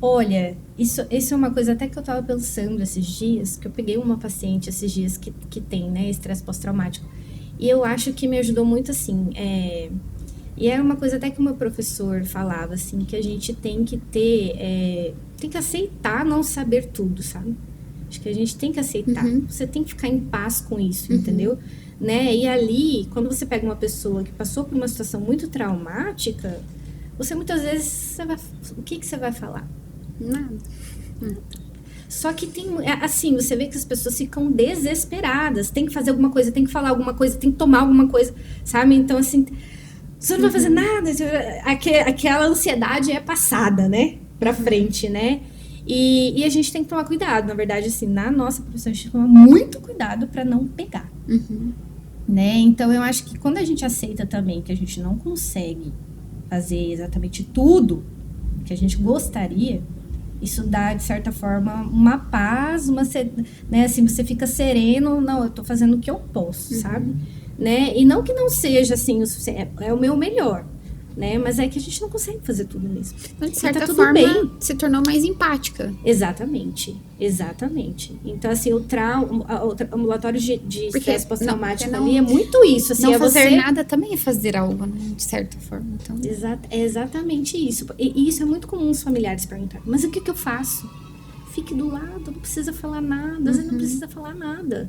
Olha, isso é uma coisa até que eu tava pensando esses dias, que eu peguei uma paciente esses dias que tem, né, estresse pós-traumático. E eu acho que me ajudou muito, assim, e era uma coisa até que o meu professor falava, assim, que a gente tem que ter... tem que aceitar não saber tudo, sabe? Acho que a gente tem que aceitar. Você tem que ficar em paz com isso, entendeu? Né? E ali, quando você pega uma pessoa que passou por uma situação muito traumática, você muitas vezes... o que você vai falar?
Nada.
Só que tem... assim, você vê que as pessoas ficam desesperadas. Tem que fazer alguma coisa, tem que falar alguma coisa, tem que tomar alguma coisa, sabe? Então, assim... Você não vai fazer nada. Aquela ansiedade é passada, né? Pra frente, né? E a gente tem que tomar cuidado, na verdade, assim, na nossa profissão, a gente tem que tomar muito cuidado para não pegar. Né? Então, eu acho que quando a gente aceita também que a gente não consegue fazer exatamente tudo que a gente gostaria, isso dá, de certa forma, uma paz, né? Assim, você fica sereno, não, eu tô fazendo o que eu posso, sabe? Né? E não que não seja, assim, o suficiente, é o meu melhor. Né? Mas é que a gente não consegue fazer tudo mesmo.
Então, de certa forma, bem. Se tornou mais empática.
Exatamente. Então, assim, o ambulatório de estresse pós-traumático ali é muito isso. Assim,
não fazer nada também é fazer algo, né? De certa forma. Então.
É exatamente isso. E isso é muito comum os familiares perguntarem. Mas o que eu faço? Fique do lado, não precisa falar nada. Às vezes não precisa falar nada.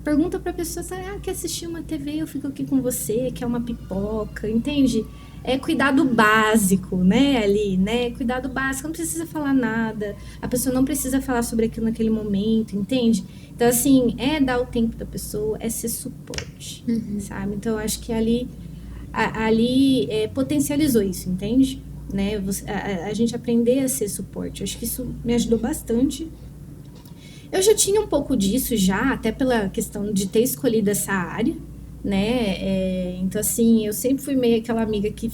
Pergunta pra pessoa, quer assistir uma TV? Eu fico aqui com você, quer uma pipoca, entende? É cuidado básico, né, ali, né, cuidado básico, não precisa falar nada, a pessoa não precisa falar sobre aquilo naquele momento, entende? Então, assim, é dar o tempo da pessoa, é ser suporte, sabe? Então, eu acho que ali potencializou isso, entende? Né, a gente aprender a ser suporte, eu acho que isso me ajudou bastante. Eu já tinha um pouco disso já, até pela questão de ter escolhido essa área, né, então assim, eu sempre fui meio aquela amiga que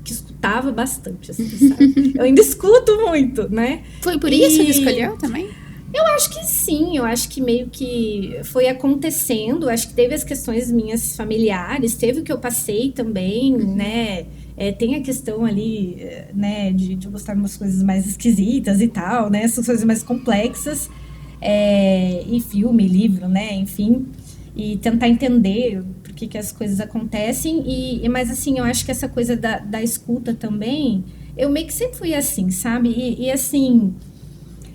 escutava bastante, assim, sabe? Eu ainda escuto muito, né?
Foi por isso que escolheu também?
Eu acho que sim, eu acho que meio que foi acontecendo, acho que teve as questões minhas familiares, teve o que eu passei também, né, tem a questão ali, né, de eu gostar de umas coisas mais esquisitas e tal, né, essas coisas mais complexas, e filme, livro, né, enfim, e tentar entender por que as coisas acontecem, mas assim, eu acho que essa coisa da escuta também, eu meio que sempre fui assim, sabe? E assim,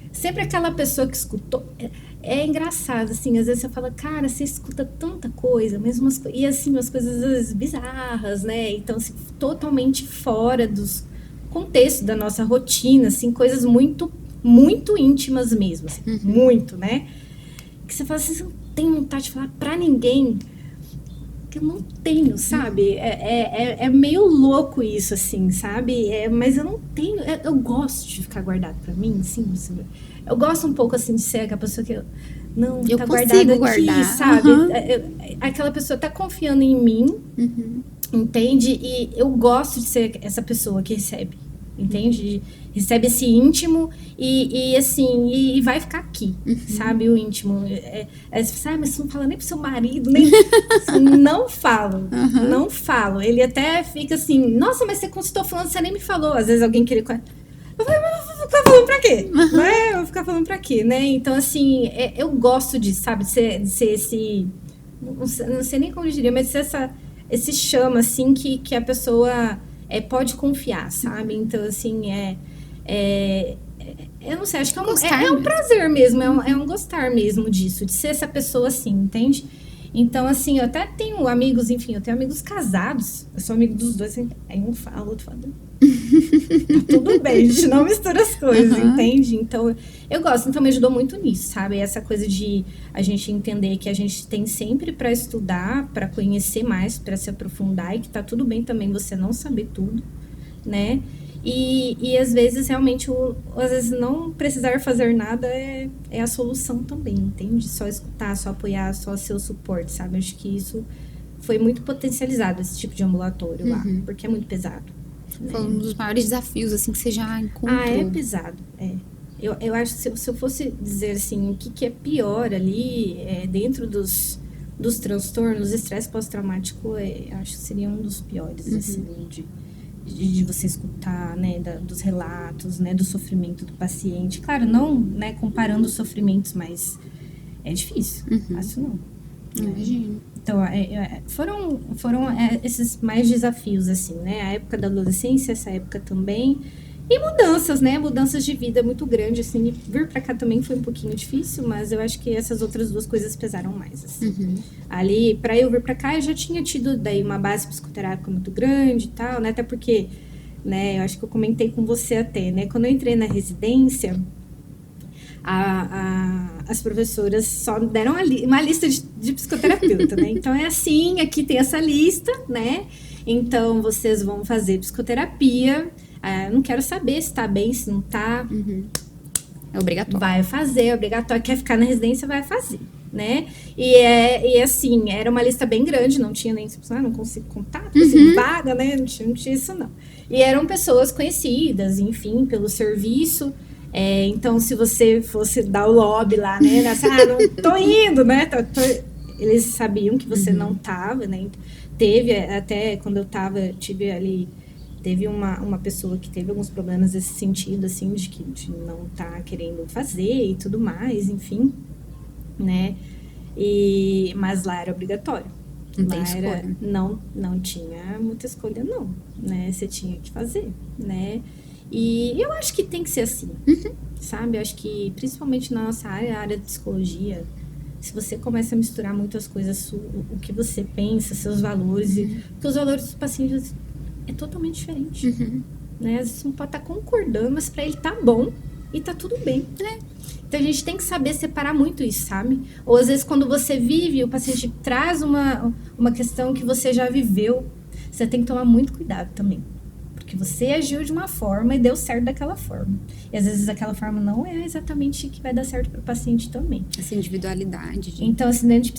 sempre aquela pessoa que escutou, é engraçado, assim, às vezes você fala, cara, você escuta tanta coisa, mesmo e assim, umas coisas às vezes bizarras, né? Então, assim, totalmente fora dos contextos da nossa rotina, assim, coisas muito, muito íntimas mesmo, assim, muito, né? Que você fala assim, você não tem vontade de falar pra ninguém, que eu não tenho, sabe? É meio louco isso, assim, sabe? Mas eu não tenho, eu gosto de ficar guardado pra mim, assim, eu gosto um pouco, assim, de ser aquela pessoa que eu tá guardada aqui, sabe? Aquela pessoa tá confiando em mim, entende? E eu gosto de ser essa pessoa que recebe, entende? Recebe esse íntimo e assim, e vai ficar aqui, sabe? O íntimo. Você fala, mas você não fala nem pro seu marido, nem... Não falo, não falo. Ele até fica assim, nossa, mas você consultou falando, você nem me falou. Às vezes alguém queria... Eu falei, mas eu vou ficar falando pra quê? Né? Eu vou ficar falando pra quê, né? Então, assim, eu gosto disso, sabe? De ser esse... Não sei nem como eu diria, mas ser esse chama, assim, que a pessoa pode confiar, sabe? Então, assim, eu não sei, acho que é um prazer mesmo, é um gostar mesmo disso, de ser essa pessoa assim, entende? Então, assim, eu até tenho amigos, enfim, eu tenho amigos casados, eu sou amigo dos dois, aí um fala, o outro fala, tá tudo bem, a gente não mistura as coisas, entende? Então, eu gosto, então me ajudou muito nisso, sabe? Essa coisa de a gente entender que a gente tem sempre para estudar, para conhecer mais, para se aprofundar, e que tá tudo bem também você não saber tudo, né? E às vezes, realmente, às vezes não precisar fazer nada é a solução também, entende? Só escutar, só apoiar, só ser o suporte, sabe? Acho que isso foi muito potencializado, esse tipo de ambulatório lá, porque é muito pesado.
Foi um dos maiores desafios, assim, que você já encontrou.
É pesado, Eu acho que se eu fosse dizer, assim, o que é pior ali, dentro dos transtornos, estresse pós-traumático, acho que seria um dos piores, assim, de você escutar, né, dos relatos, né, do sofrimento do paciente. Claro, não, né, comparando os sofrimentos, mas é difícil. Acho não.
Imagino.
Então, foram esses mais desafios, assim, né? A época da adolescência, essa época também. E mudanças, né? Mudanças de vida muito grandes, assim. E vir pra cá também foi um pouquinho difícil, mas eu acho que essas outras duas coisas pesaram mais, assim. Ali, pra eu vir pra cá, eu já tinha tido daí uma base psicoterápica muito grande e tal, né? Até porque, né? Eu acho que eu comentei com você até, né? Quando eu entrei na residência, as professoras só deram uma lista de psicoterapeuta, né? Então, é assim, aqui tem essa lista, né? Então, vocês vão fazer psicoterapia. Não quero saber se tá bem, se não tá.
É obrigatório.
Vai fazer, é obrigatório. Quer ficar na residência, vai fazer, né? E assim, era uma lista bem grande, não tinha nem, não consigo contar, consigo vaga, né? Não tinha isso, não. E eram pessoas conhecidas, enfim, pelo serviço. Então, se você fosse dar o lobby lá, né? Não tô indo, né? Eles sabiam que você não tava, né? Teve, até quando eu tive ali... Teve uma pessoa que teve alguns problemas nesse sentido, assim, de não tá querendo fazer e tudo mais, enfim, né? Mas lá era obrigatório.
Não tem escolha.
Não tinha muita escolha, não, né? Você tinha que fazer, né? E eu acho que tem que ser assim, sabe? Eu acho que, principalmente na nossa área, a área de psicologia, se você começa a misturar muitas coisas, o que você pensa, seus valores, porque os valores dos pacientes é totalmente diferente, né? Às vezes você não pode estar concordando, mas para ele tá bom e tá tudo bem, né? Então a gente tem que saber separar muito isso, sabe? Ou às vezes quando você vive, o paciente traz uma questão que você já viveu, você tem que tomar muito cuidado também. Porque você agiu de uma forma e deu certo daquela forma. E às vezes aquela forma não é exatamente que vai dar certo para o paciente também.
Essa individualidade.
Então, assim, dentro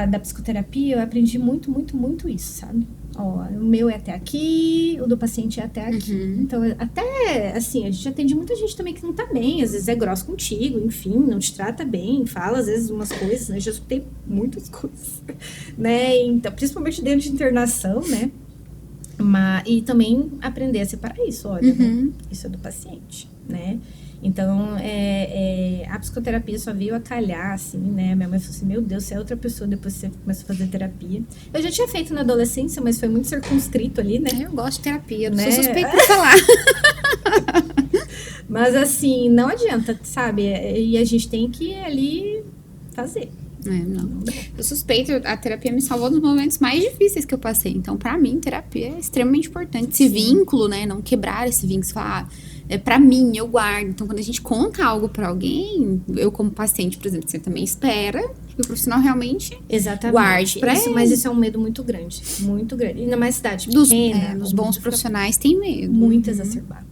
da psicoterapia, eu aprendi muito, muito, muito isso, sabe? Ó, o meu é até aqui, o do paciente é até aqui. Então, até, assim, a gente atende muita gente também que não tá bem, às vezes é grosso contigo, enfim, não te trata bem, fala às vezes umas coisas, né? Eu já escutei muitas coisas, né? Então, principalmente dentro de internação, né? E também aprender a separar isso, olha, né? Isso é do paciente, né? Então, a psicoterapia só veio a calhar, assim, né? Minha mãe falou assim, meu Deus, você é outra pessoa depois que você começou a fazer terapia. Eu já tinha feito na adolescência, mas foi muito circunscrito ali, né?
Eu gosto de terapia, não
né?
sou suspeita de falar.
Mas, assim, não adianta, sabe? E a gente tem que ir ali fazer.
Não. Eu suspeito, a terapia me salvou nos momentos mais difíceis que eu passei. Então, pra mim, terapia é extremamente importante. Esse vínculo, né? Não quebrar esse vínculo. Falar, pra mim, eu guardo. Então, quando a gente conta algo pra alguém, eu como paciente, por exemplo, você também espera que o profissional realmente guarde pra ele.
Mas isso é um medo muito grande. Muito grande. E na mais cidade pequena.
Os bons profissionais têm medo.
Muito exacerbado.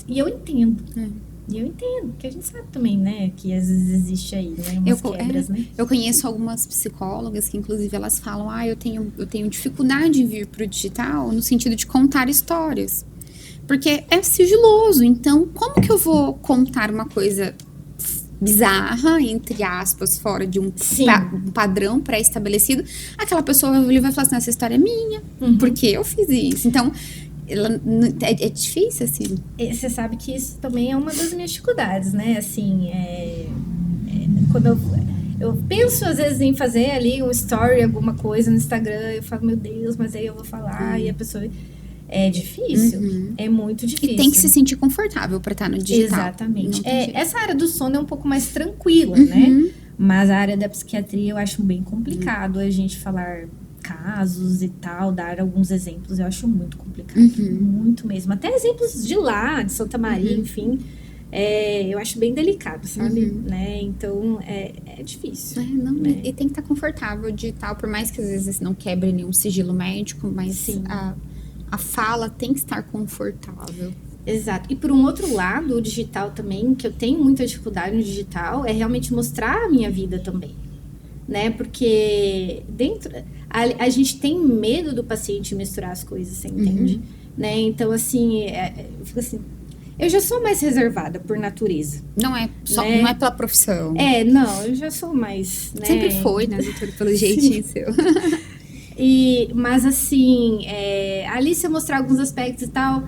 E eu entendo. E eu entendo, porque a gente sabe também, né, que às vezes existe aí, né, umas quebras, né?
Eu conheço algumas psicólogas que, inclusive, elas falam, eu tenho dificuldade em vir pro digital no sentido de contar histórias. Porque é sigiloso, então, como que eu vou contar uma coisa bizarra, entre aspas, fora de um padrão pré-estabelecido? Aquela pessoa vai falar assim, essa história é minha, porque eu fiz isso. Então, é difícil, assim.
Você sabe que isso também é uma das minhas dificuldades, né? Assim, quando eu penso, às vezes, em fazer ali um story, alguma coisa no Instagram, eu falo, meu Deus, mas aí eu vou falar, e a pessoa... É difícil, é muito difícil.
E tem que se sentir confortável para estar no digital.
Exatamente. Essa área do sono é um pouco mais tranquila, né? Mas a área da psiquiatria eu acho bem complicado a gente falar... casos e tal, dar alguns exemplos, eu acho muito complicado, muito mesmo. Até exemplos de lá, de Santa Maria, enfim, eu acho bem delicado, sabe? Né? Então, é difícil. Né?
E tem que estar confortável digital, por mais que às vezes não quebre nenhum sigilo médico, mas a fala tem que estar confortável.
Exato. E por um outro lado, o digital também, que eu tenho muita dificuldade no digital, é realmente mostrar a minha vida também. Né? Porque a gente tem medo do paciente misturar as coisas, você entende? Né? Então, assim, eu fico assim, eu já sou mais reservada por natureza.
Não é pela profissão.
Não, eu já sou mais, né?
Sempre foi, né, doutora, pelo jeitinho seu.
Mas, assim, ali se eu mostrar alguns aspectos e tal...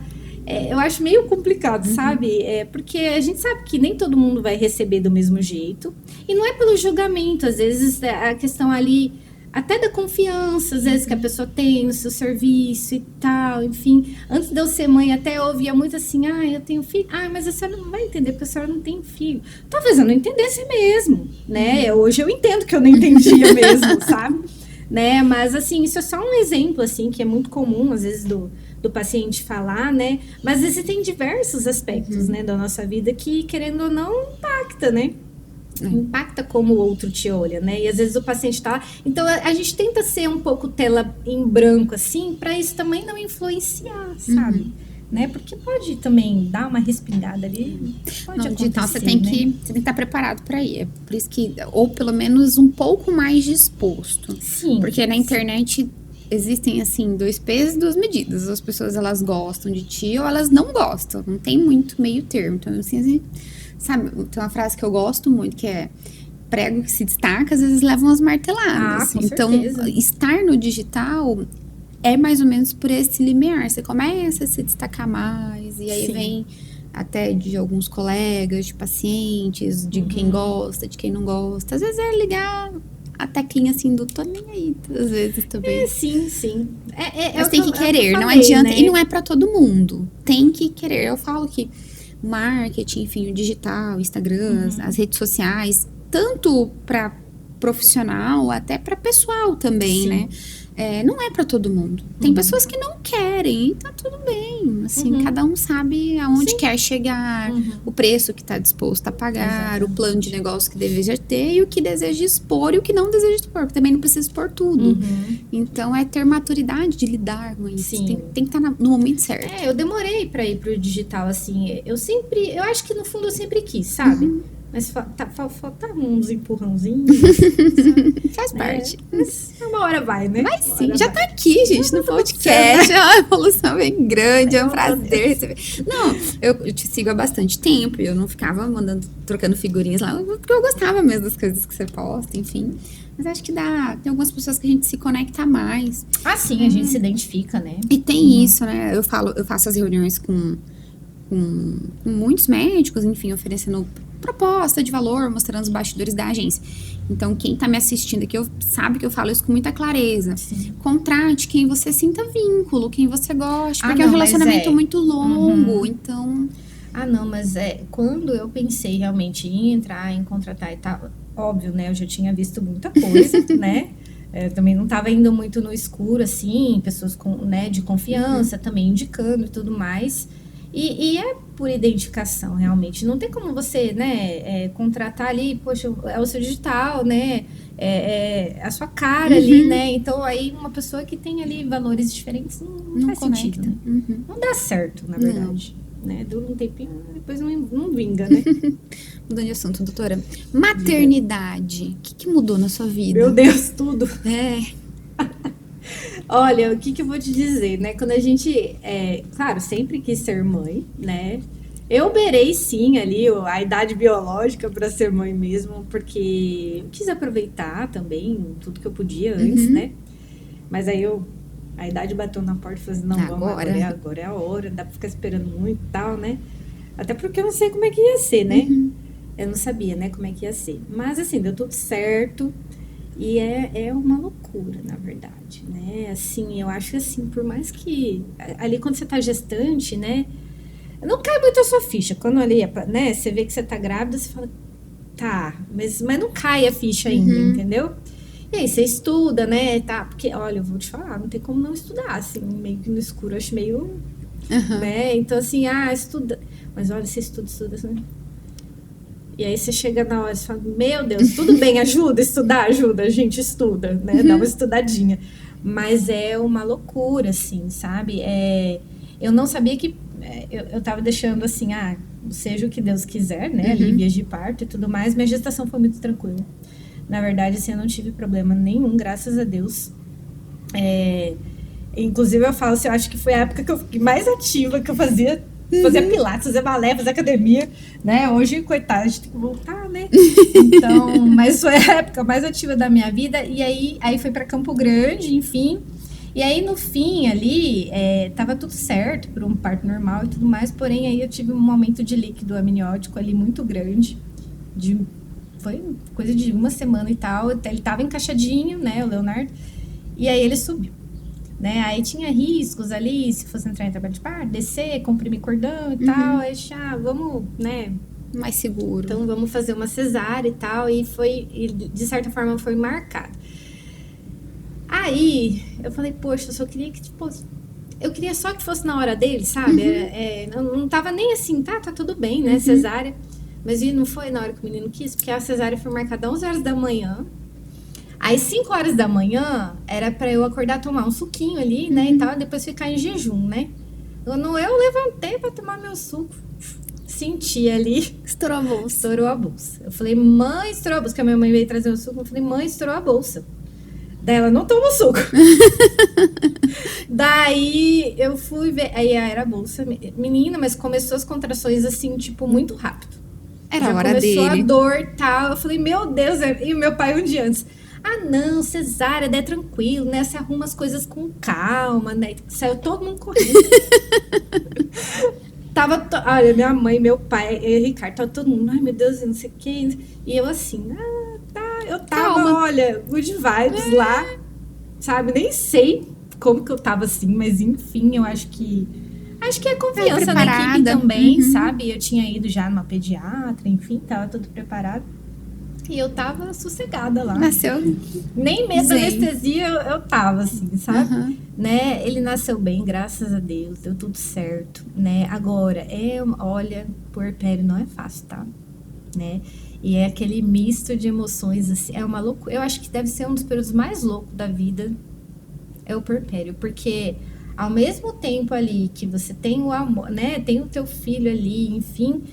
eu acho meio complicado, sabe? Porque a gente sabe que nem todo mundo vai receber do mesmo jeito. E não é pelo julgamento. Às vezes, a questão ali, até da confiança, às vezes, que a pessoa tem no seu serviço e tal. Enfim, antes de eu ser mãe, até eu ouvia muito assim, eu tenho filho. Mas a senhora não vai entender, porque a senhora não tem filho. Talvez eu não entendesse mesmo, né? Hoje eu entendo que eu não entendia mesmo, sabe? Né? Mas, assim, isso é só um exemplo, assim, que é muito comum, às vezes, do paciente falar, né? Mas existem diversos aspectos, né, da nossa vida que, querendo ou não, impacta, né? Impacta como o outro te olha, né? E às vezes o paciente tá lá. Então, a gente tenta ser um pouco tela em branco, assim, pra isso também não influenciar, sabe? né? Porque pode também dar uma respingada ali. Pode
No digital
acontecer,
você tem
né?
que estar preparado para ir. É por isso que, ou pelo menos um pouco mais disposto.
Sim.
Porque na internet existem, assim, 2 pesos e 2 medidas. As pessoas, elas gostam de ti ou elas não gostam. Não tem muito meio termo. Então, assim, sabe, tem uma frase que eu gosto muito, que é: prego que se destaca, às vezes levam as marteladas.
Com
então,
certeza.
estar no digital é mais ou menos por esse limiar. Você começa a se destacar mais, e aí
Sim.
vem até de alguns colegas, de pacientes, de quem gosta, de quem não gosta. Às vezes é ligar a teclinha assim do tô nem aí, às vezes também.
Sim.
Mas tem que querer, não
falei,
adianta.
né?
E não é pra todo mundo. Tem que querer. Eu falo que marketing, enfim, o digital, Instagram, as redes sociais, tanto pra profissional até pra pessoal também,
Sim.
né? Não é pra todo mundo. Tem pessoas que não querem e tá tudo bem. Assim, cada um sabe aonde quer chegar, o preço que tá disposto a pagar, o plano de negócio que deseja ter e o que deseja expor e o que não deseja expor. Porque também não precisa expor tudo. Então, é ter maturidade de lidar com isso.
Sim.
Tem que estar no momento certo.
Eu demorei pra ir pro digital, assim. Eu acho que no fundo eu sempre quis, sabe? Mas falta uns empurrãozinhos.
Faz parte.
Mas uma hora vai, né?
Mas sim, já tá aqui, gente, no podcast. É uma evolução bem grande, é um prazer receber. Não, eu te sigo há bastante tempo e eu não ficava trocando figurinhas lá, porque eu gostava mesmo das coisas que você posta, enfim. Mas acho que tem algumas pessoas que a gente se conecta mais.
Sim, a gente se identifica, né?
E tem isso, né? Eu faço as reuniões com muitos médicos, enfim, oferecendo proposta de valor, mostrando os bastidores da agência. Então, quem tá me assistindo aqui, sabe que eu falo isso com muita clareza.
Sim.
Contrate quem você sinta vínculo, quem você goste, porque é um relacionamento muito longo, então...
não, mas quando eu pensei realmente em entrar, em contratar e tal, óbvio, né, eu já tinha visto muita coisa, né? Também não estava indo muito no escuro, assim, pessoas de confiança também indicando e tudo mais. E é por identificação, realmente. Não tem como você, né, contratar ali, poxa, é o seu digital, né? É a sua cara ali, né? Então, aí, uma pessoa que tem ali valores diferentes não faz
conecta.
sentido. Né? Não dá certo, na verdade. Né? Dura um tempinho, depois não vinga, né?
Mudando de assunto, doutora. Maternidade. O que mudou na sua vida?
Meu Deus, tudo. Olha, o que eu vou te dizer, né? Quando a gente, claro, sempre quis ser mãe, né? Eu beirei, sim, ali a idade biológica para ser mãe mesmo, porque eu quis aproveitar também tudo que eu podia antes, né? Mas aí a idade bateu na porta e falei assim, não, agora é a hora, dá pra ficar esperando muito e tal, né? Até porque eu não sei como é que ia ser, né? Eu não sabia, né, como é que ia ser. Mas, assim, deu tudo certo. E é uma loucura, na verdade, né? Assim, eu acho que, assim, por mais que... Ali, quando você tá gestante, né? Não cai muito a sua ficha. Quando ali, né, você vê que você tá grávida, você fala... Tá, mas não cai a ficha ainda, entendeu? E aí, você estuda, né? Tá, porque, olha, eu vou te falar, não tem como não estudar, assim, meio que no escuro. Eu acho meio... né? Então, assim, estuda... Mas, olha, você estuda, assim... E aí você chega na hora e fala, meu Deus, tudo bem, ajuda, a gente estuda, né? Dá uma estudadinha. Mas é uma loucura, assim, sabe? Eu não sabia que... Eu tava deixando, assim, seja o que Deus quiser, né? Ali, vias de parto e tudo mais. Minha gestação foi muito tranquila. Na verdade, assim, eu não tive problema nenhum, graças a Deus. Inclusive, eu falo assim, eu acho que foi a época que eu fiquei mais ativa, que eu fazia pilates, fazia balé, fazia academia, né? Hoje, coitada, a gente tem que voltar, né? Então, mas foi a época mais ativa da minha vida. E aí foi para Campo Grande, enfim. E aí, no fim, ali, tava tudo certo por um parto normal e tudo mais. Porém, aí eu tive um aumento de líquido amniótico ali muito grande. Foi coisa de 1 semana e tal. Ele tava encaixadinho, né, o Leonardo. E aí ele subiu. Né? Aí tinha riscos ali, se fosse entrar em trabalho de parto, descer, comprimir cordão e tal. Aí vamos, né?
Mais seguro.
Então vamos fazer uma cesárea e tal. E de certa forma foi marcado. Aí eu falei, poxa, eu só queria que, tipo, eu queria só que fosse na hora dele, sabe? Não tava nem assim, tá tudo bem, né? Cesárea. Mas não foi na hora que o menino quis, porque a cesárea foi marcada às 11 horas da manhã. Às 5 horas da manhã, era pra eu acordar, tomar um suquinho ali, né, e tal, e depois ficar em jejum, né? Quando eu levantei pra tomar meu suco, senti ali.
Estourou a bolsa.
Estourou a bolsa. Eu falei, mãe, estourou a bolsa. Porque a minha mãe veio trazer o suco. Eu falei, mãe, estourou a bolsa. Daí ela não tomou suco. Daí eu fui ver. Aí era a bolsa. Menina, mas começou as contrações assim, tipo, muito rápido.
Era
Já
a hora
começou
dele.
a dor e tal. Eu falei, meu Deus. E o meu pai um dia antes. Ah, não, cesárea, é tranquilo, né? Você arruma as coisas com calma, né? Saiu todo mundo correndo. Olha, minha mãe, meu pai, e Ricardo, tava todo mundo, ai meu Deus, não sei o que. E eu assim, tá. Eu tava,
Calma.
olha, good vibes lá, sabe? Nem sei como que eu tava assim, mas enfim, eu acho que é confiança na equipe
preparada.
também,
Uhum.
sabe? Eu tinha ido já numa pediatra, enfim, tava tudo preparado. E eu tava sossegada lá.
Nasceu.
Nem medo da
Zen.
anestesia eu tava, assim, sabe?
Uhum.
Né? Ele nasceu bem, graças a Deus, deu tudo certo, né? Agora, olha, puerpério não é fácil, tá? Né? E é aquele misto de emoções, assim, é uma loucura. Eu acho que deve ser um dos períodos mais loucos da vida, é o puerpério, porque ao mesmo tempo ali que você tem o amor, né? Tem o teu filho ali, enfim,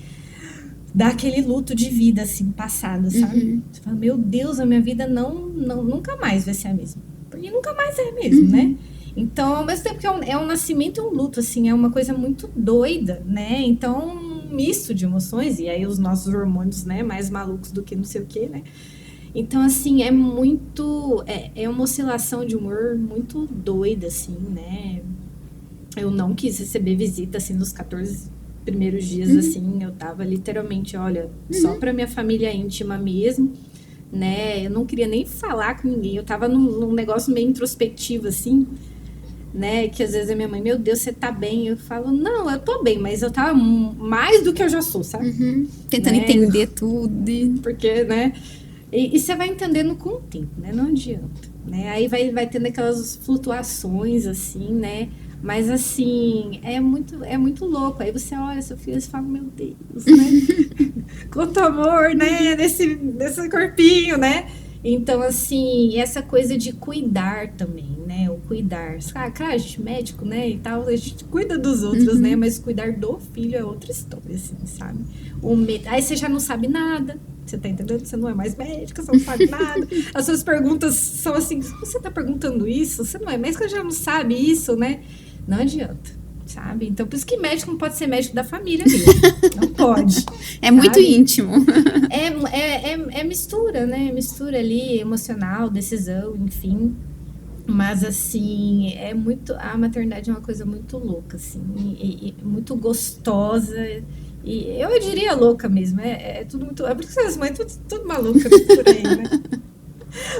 dá aquele luto de vida, assim, passado, sabe?
Uhum.
Você fala, meu Deus, a minha vida nunca mais vai ser a mesma. Porque nunca mais é mesmo, né? Então, ao mesmo tempo que é um nascimento e um luto, assim, é uma coisa muito doida, né? Então, um misto de emoções, e aí os nossos hormônios, né, mais malucos do que não sei o quê, né? Então, assim, é muito... É uma oscilação de humor muito doida, assim, né? Eu não quis receber visita, assim, nos 14 primeiros dias, assim, eu tava literalmente, olha, só pra minha família íntima mesmo, né? Eu não queria nem falar com ninguém, eu tava num negócio meio introspectivo, assim, né? Que às vezes a minha mãe, meu Deus, você tá bem? Eu falo, não, eu tô bem, mas eu tava mais do que eu já sou, sabe?
Uhum. Tentando
Né?
entender tudo.
Porque, né? E você vai entendendo com o tempo, né? Não adianta, né? Aí vai tendo aquelas flutuações, assim, né? Mas, assim, é muito louco. Aí você olha seu filho e fala, meu Deus, né? Quanto amor, né? Nesse corpinho, né? Então, assim, essa coisa de cuidar também, né? O cuidar. Claro, a gente médico, né? E tal, a gente cuida dos outros, né? Mas cuidar do filho é outra história, assim, sabe? Aí você já não sabe nada. Você tá entendendo? Você não é mais médica, você não sabe nada. As suas perguntas são assim, você tá perguntando isso? Você não é médica, já não sabe isso, né? Não adianta, sabe? Então, por isso que médico não pode ser médico da família mesmo. Não pode.
É muito íntimo.
É mistura, né? Mistura ali, emocional, decisão, enfim. Mas, assim, a maternidade é uma coisa muito louca, assim, e muito gostosa. E eu diria louca mesmo, é tudo muito... É por isso que as mães tudo maluca por aí, né?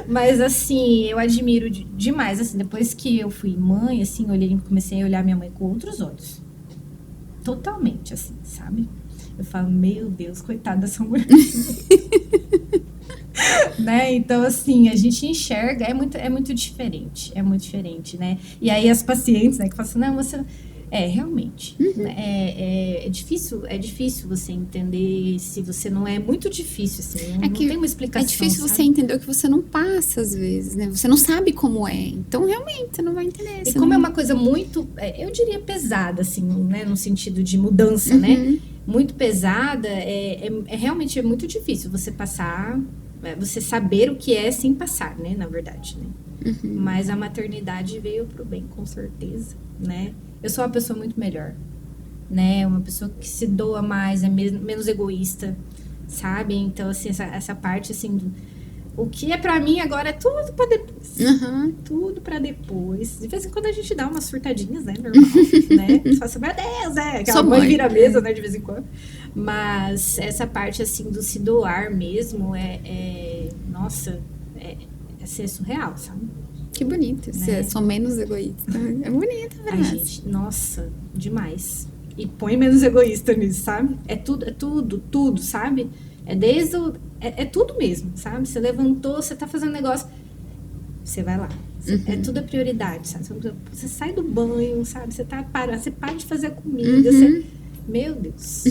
Mas, assim, eu admiro demais, assim, depois que eu fui mãe, assim, comecei a olhar minha mãe com outros olhos. Totalmente, assim, sabe? Eu falo, meu Deus, coitada dessa mulher. Né? Então, assim, a gente enxerga, é muito diferente, né? E aí as pacientes, né, que falam assim, não, você... realmente. É difícil você entender se você não é muito difícil, assim, não tem uma explicação.
É difícil
sabe?
você entender o que você não passa, às vezes, né? Você não sabe como é. Então, realmente, você não vai entender.
E como é uma coisa muito, eu diria pesada, assim, né? No sentido de mudança, né? Muito pesada, realmente muito difícil você passar, você saber o que é sem passar, né? Na verdade, né? Mas a maternidade veio pro bem, com certeza, né? Eu sou uma pessoa muito melhor, né? Uma pessoa que se doa mais, é menos egoísta, sabe? Então, assim, essa parte, assim, o que é pra mim agora é tudo pra depois. Tudo pra depois. De vez em quando a gente dá umas surtadinhas, né? Normal, né? Você fala assim, meu Deus, aquela mãe vira a mesa, né? De vez em quando. Mas essa parte, assim, do se doar mesmo nossa, é ser surreal, sabe?
Que bonito. Né? Sou menos egoísta. É bonito,
a gente, nossa, demais. E põe menos egoísta nisso, sabe? É tudo, sabe? É desde o... É tudo mesmo, sabe? Você levantou, você tá fazendo negócio, você vai lá. É tudo a prioridade, sabe? Você sai do banho, sabe? Você para de fazer a comida, meu Deus.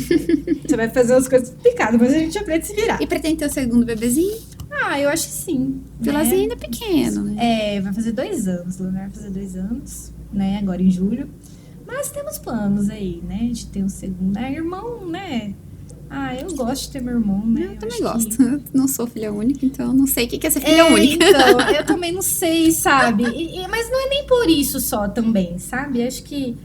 Você vai fazer umas coisas complicadas, mas a gente aprende a se virar.
E pretende ter o segundo bebezinho?
Eu acho que sim.
Pilarzinho ainda é pequeno, né?
Vai fazer 2 anos, Leonardo vai fazer 2 anos, né? Agora em julho. Mas temos planos aí, né? De ter um segundo. Irmão, né? Eu gosto de ter meu irmão, né?
Eu também gosto. Eu não sou filha única, então não sei o que é ser filha única.
Então, eu também não sei, sabe? Mas não é nem por isso só também, sabe? Acho que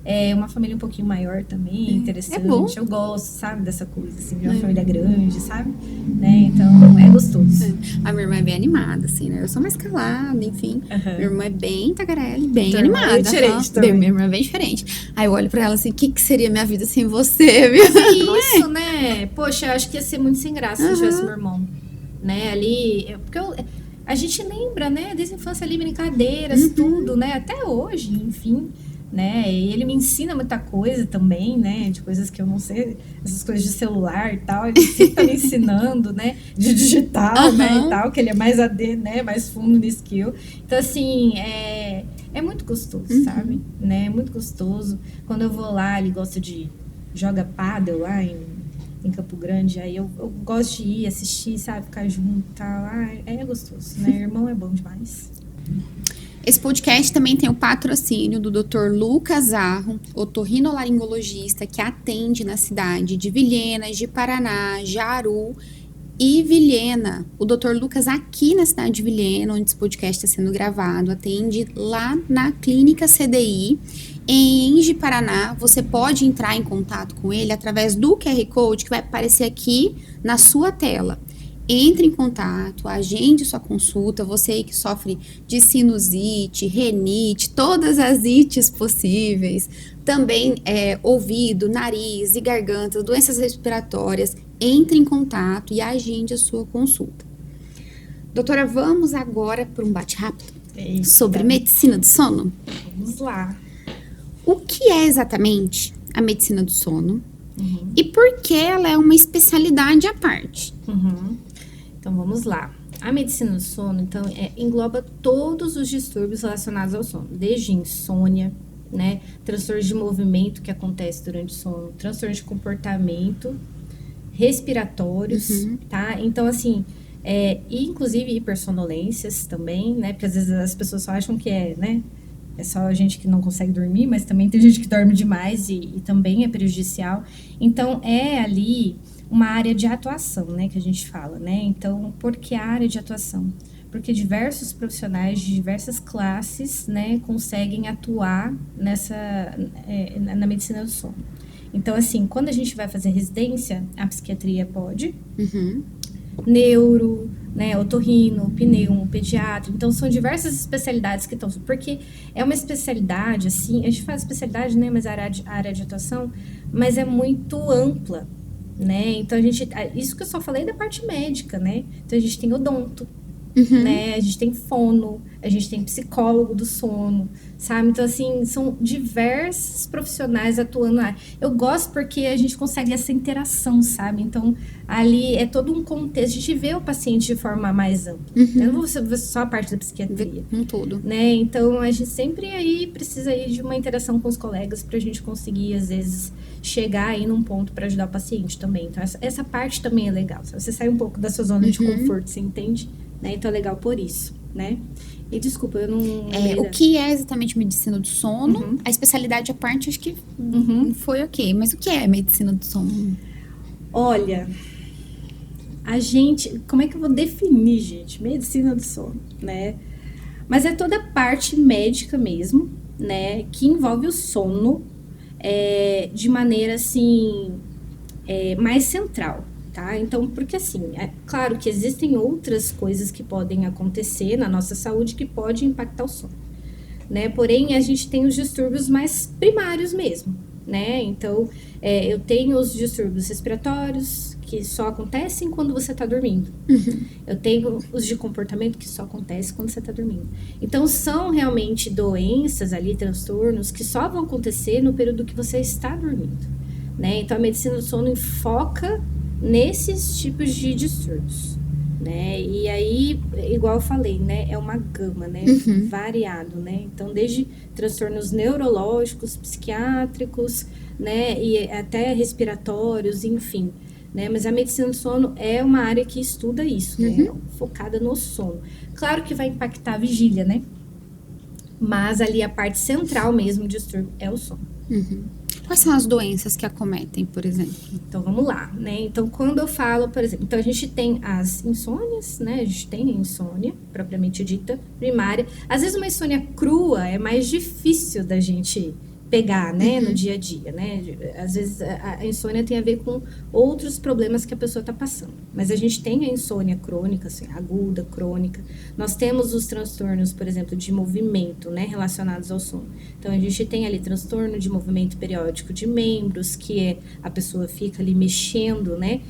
é uma família um pouquinho maior também, interessante.
É bom.
Eu gosto, sabe, dessa coisa, assim, de uma família grande, sabe? Né? Então, é gostoso.
A minha irmã é bem animada, assim, né? Eu sou mais calada, enfim. Minha irmã é bem tagarela, bem
Então,
animada.
é diferente também.
Minha irmã é bem diferente. Aí eu olho pra ela assim, o que seria minha vida sem você, viu?
É isso, né? Poxa, eu acho que ia ser muito sem graça se eu tivesse meu irmão. Né? Ali, porque a gente lembra, né? Desde a infância ali, brincadeiras, tudo, né? Até hoje, enfim. Né? E ele me ensina muita coisa também, né? De coisas que eu não sei, essas coisas de celular e tal, ele sempre tá me ensinando, né? De digital, né? E tal, que ele é mais AD, né? Mais fundo nisso que eu. Então, assim, é muito gostoso, sabe? Né? É muito gostoso. Quando eu vou lá, ele gosta de joga pádel lá em Campo Grande, aí eu gosto de ir assistir, sabe? Ficar junto e tal. É gostoso, né? Irmão é bom demais.
Esse podcast também tem o patrocínio do Dr. Lucas Arro, otorrinolaringologista que atende na cidade de Vilhena, de Paraná, Jaru e Vilhena. O Dr. Lucas aqui na cidade de Vilhena, onde esse podcast está sendo gravado, atende lá na Clínica CDI. Em Engie, Paraná, você pode entrar em contato com ele através do QR Code que vai aparecer aqui na sua tela. Entre em contato, agende sua consulta, você que sofre de sinusite, renite, todas as ites possíveis, também ouvido, nariz e garganta, doenças respiratórias, entre em contato e agende a sua consulta. Doutora, vamos agora para um bate-rápido sobre medicina do sono?
Vamos lá.
O que é exatamente a medicina do sono e por que ela é uma especialidade à parte?
Então, vamos lá. A medicina do sono, então, engloba todos os distúrbios relacionados ao sono, desde insônia, né, transtornos de movimento que acontece durante o sono, transtornos de comportamento, respiratórios, tá? Então, assim, inclusive hipersonolências também, né, porque às vezes as pessoas só acham que né, é só a gente que não consegue dormir, mas também tem gente que dorme demais e também é prejudicial. Então, ali uma área de atuação, né, que a gente fala, né? Então, por que a área de atuação? Porque diversos profissionais de diversas classes, né, conseguem atuar na medicina do sono. Então, assim, quando a gente vai fazer residência, a psiquiatria pode, neuro, né, otorrino, pneumo, pediatra. Então, são diversas especialidades que estão... Porque é uma especialidade, assim, a gente faz especialidade, né, mas a área de atuação, mas é muito ampla, né? Então, isso que eu só falei da parte médica, né? Então, a gente tem odonto, né? A gente tem fono, a gente tem psicólogo do sono, sabe? Então, assim, são diversos profissionais atuando lá. Eu gosto porque a gente consegue essa interação, sabe? Então, ali é todo um contexto. A gente vê o paciente de forma mais ampla. Eu não vou ver só a parte da psiquiatria.
Com tudo.
Né? Então, a gente sempre precisa de uma interação com os colegas pra gente conseguir, às vezes, chegar aí num ponto para ajudar o paciente também. Então, essa parte também é legal. Sabe? Você sai um pouco da sua zona de conforto, você entende? Né? Então, é legal por isso, né? E desculpa, eu não...
o que é exatamente medicina do sono? A especialidade à parte, acho que foi ok. Mas o que é medicina do sono?
Olha, como é que eu vou definir, gente? Medicina do sono, né? Mas é toda a parte médica mesmo, né? Que envolve o sono de maneira, assim, mais central. Tá? Então, porque assim, é claro que existem outras coisas que podem acontecer na nossa saúde que podem impactar o sono, né? Porém, a gente tem os distúrbios mais primários mesmo, né? Então, eu tenho os distúrbios respiratórios, que só acontecem quando você está dormindo. Eu tenho os de comportamento, que só acontecem quando você está dormindo. Então, são realmente doenças ali, transtornos, que só vão acontecer no período que você está dormindo, né? Então, a medicina do sono foca nesses tipos de distúrbios, né? E aí, igual eu falei, né? É uma gama, né? Variado, né? Então, desde transtornos neurológicos, psiquiátricos, né? E até respiratórios, enfim, né? Mas a medicina do sono é uma área que estuda isso, né? Focada no sono. Claro que vai impactar a vigília, né? Mas ali a parte central mesmo do distúrbio é o sono.
Quais são as doenças que acometem, por exemplo?
Então, vamos lá, né? Então, quando eu falo, por exemplo, então a gente tem as insônias, né? A gente tem a insônia, propriamente dita, primária. Às vezes uma insônia crua é mais difícil da gente pegar, né? No dia a dia, né? Às vezes a insônia tem a ver com outros problemas que a pessoa está passando. Mas a gente tem a insônia crônica, assim, aguda, crônica. Nós temos os transtornos, por exemplo, de movimento, né? Relacionados ao sono. Então, a gente tem ali transtorno de movimento periódico de membros, que é a pessoa fica ali mexendo, né?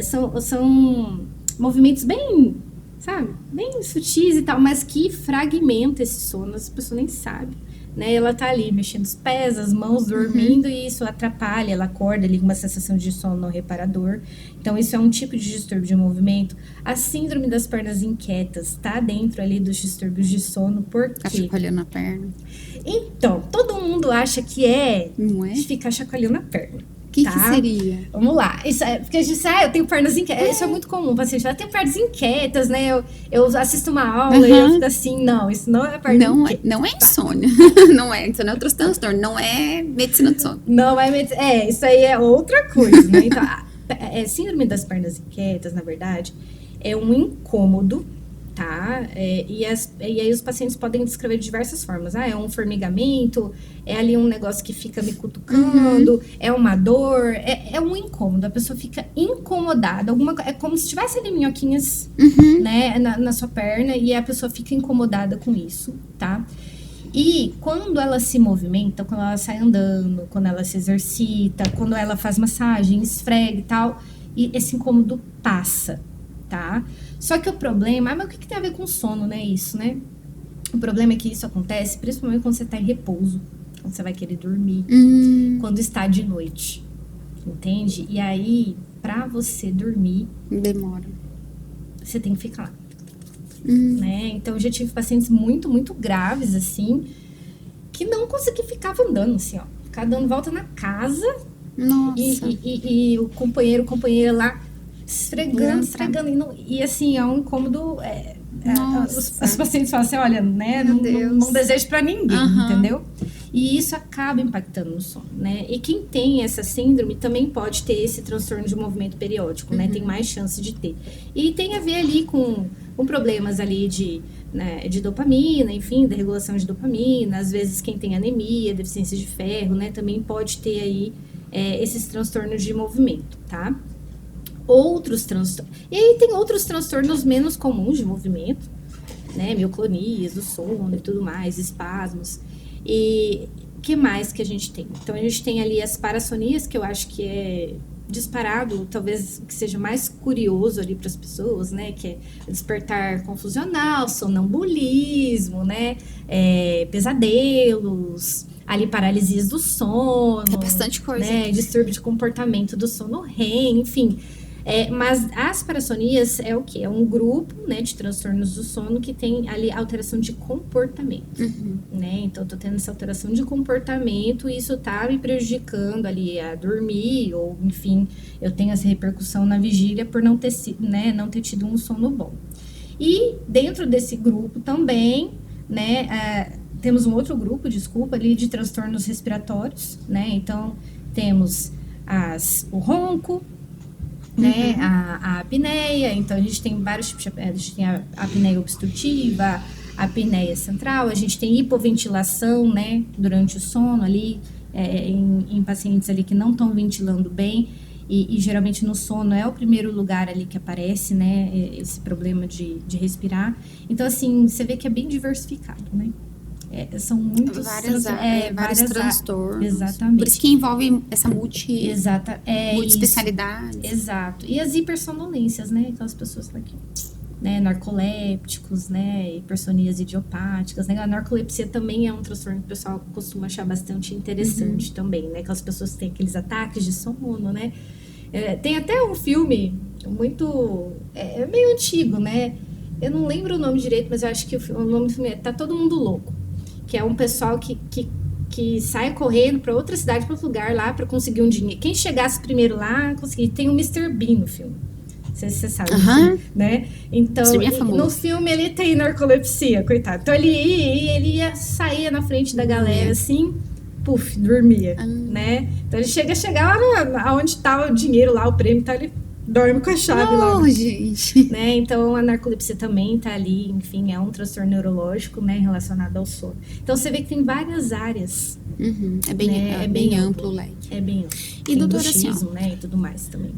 São movimentos bem, sabe? Bem sutis e tal, mas que fragmenta esse sono, as pessoas nem sabem. Né, ela tá ali mexendo os pés, as mãos, dormindo, e isso atrapalha, ela acorda ali com uma sensação de sono não reparador. Então, isso é um tipo de distúrbio de movimento. A síndrome das pernas inquietas tá dentro ali dos distúrbios de sono, por quê?
Tá chacoalhando a perna.
Então, todo mundo acha que
Não é?
ficar chacoalhando a perna.
O que seria?
Vamos lá. Isso é, porque a gente diz, eu tenho pernas inquietas. Isso é muito comum. O paciente fala, eu tenho pernas inquietas, né? Eu assisto uma aula e eu fico assim, não, isso não é perna inquieta.
Não é insônia. Não é, isso não é outros transtornos. Não é medicina do sono.
Não é medicina. Isso aí é outra coisa, né? Então, síndrome das pernas inquietas, na verdade, é um incômodo, tá? E aí os pacientes podem descrever de diversas formas. É um formigamento, é ali um negócio que fica me cutucando, é uma dor, é um incômodo. A pessoa fica incomodada. É como se tivesse ali minhoquinhas, né, na sua perna, e a pessoa fica incomodada com isso, tá? E quando ela se movimenta, quando ela sai andando, quando ela se exercita, quando ela faz massagem, esfrega e tal, e esse incômodo passa, tá? Só que o problema, mas o que tem a ver com sono, né, isso, né? O problema é que isso acontece principalmente quando você tá em repouso, quando você vai querer dormir, quando está de noite, entende? E aí, pra você dormir...
Demora.
Você tem que ficar lá. Né? Então, eu já tive pacientes muito, muito graves, assim, que não consegui ficar andando, assim, ó. Ficar dando volta na casa.
Nossa.
E o companheira lá esfregando. E assim, é um incômodo. Os pacientes falam assim, olha, né? Não desejo pra ninguém, entendeu? E isso acaba impactando no sono, né? E quem tem essa síndrome também pode ter esse transtorno de movimento periódico, né? Tem mais chance de ter. E tem a ver ali com problemas ali de dopamina, enfim, da regulação de dopamina. Às vezes quem tem anemia, deficiência de ferro, né? Também pode ter aí esses transtornos de movimento, tá? Outros transtornos. E aí tem outros transtornos menos comuns de movimento, né? Mioclonias do sono e tudo mais, espasmos. E o que mais que a gente tem? Então, a gente tem ali as parassonias, que eu acho que é disparado, talvez o que seja mais curioso ali para as pessoas, né? Que é despertar confusional, sonambulismo, né? Pesadelos, ali paralisias do sono.
É bastante coisa.
Né? Distúrbio de comportamento do sono REM, enfim... mas as parassonias é o quê? É um grupo, né, de transtornos do sono que tem ali alteração de comportamento, né? Então, eu tô tendo essa alteração de comportamento e isso tá me prejudicando ali a dormir, ou, enfim, eu tenho essa repercussão na vigília por não ter tido um sono bom. E dentro desse grupo também, né, temos um outro grupo, ali, de transtornos respiratórios, né? Então, temos o ronco, né, a apneia. Então a gente tem vários tipos a gente tem a apneia obstrutiva, a apneia central, a gente tem hipoventilação, né, durante o sono ali, em pacientes ali que não estão ventilando bem, e geralmente no sono é o primeiro lugar ali que aparece, né, esse problema de respirar. Então assim, você vê que é bem diversificado, né? São muitos
vários transtornos.
Exatamente.
Por isso que envolve essa multiespecialidade.
Exato. E as hipersonolências, né? Aquelas pessoas lá que, né, narcolépticos, né? Hipersonias idiopáticas, né? A narcolepsia também é um transtorno que o pessoal costuma achar bastante interessante também, né? Aquelas pessoas que têm aqueles ataques de sono, né? Tem até um filme muito... É meio antigo, né? Eu não lembro o nome direito, mas eu acho que o nome do filme é Tá Todo Mundo Louco. Que é um pessoal que sai correndo para outra cidade, para outro lugar lá, para conseguir um dinheiro. Quem chegasse primeiro lá, conseguir. Tem o Mr. Bean no filme. Não sei se você sabe. Né? Então, no filme ele tem narcolepsia, coitado. Então ele ia sair na frente da galera, assim, puf, dormia, né? Então ele chega lá onde tá o dinheiro lá, o prêmio, tá, ele dorme com a chave lá.
Oh, gente.
Né? Então a narcolepsia também tá ali, enfim, é um transtorno neurológico, né, relacionado ao sono. Então você vê que tem várias áreas.
Uhum. É bem amplo o leque.
É bem amplo.
E doutora,
bruxismo,
assim,
né, e tudo mais também.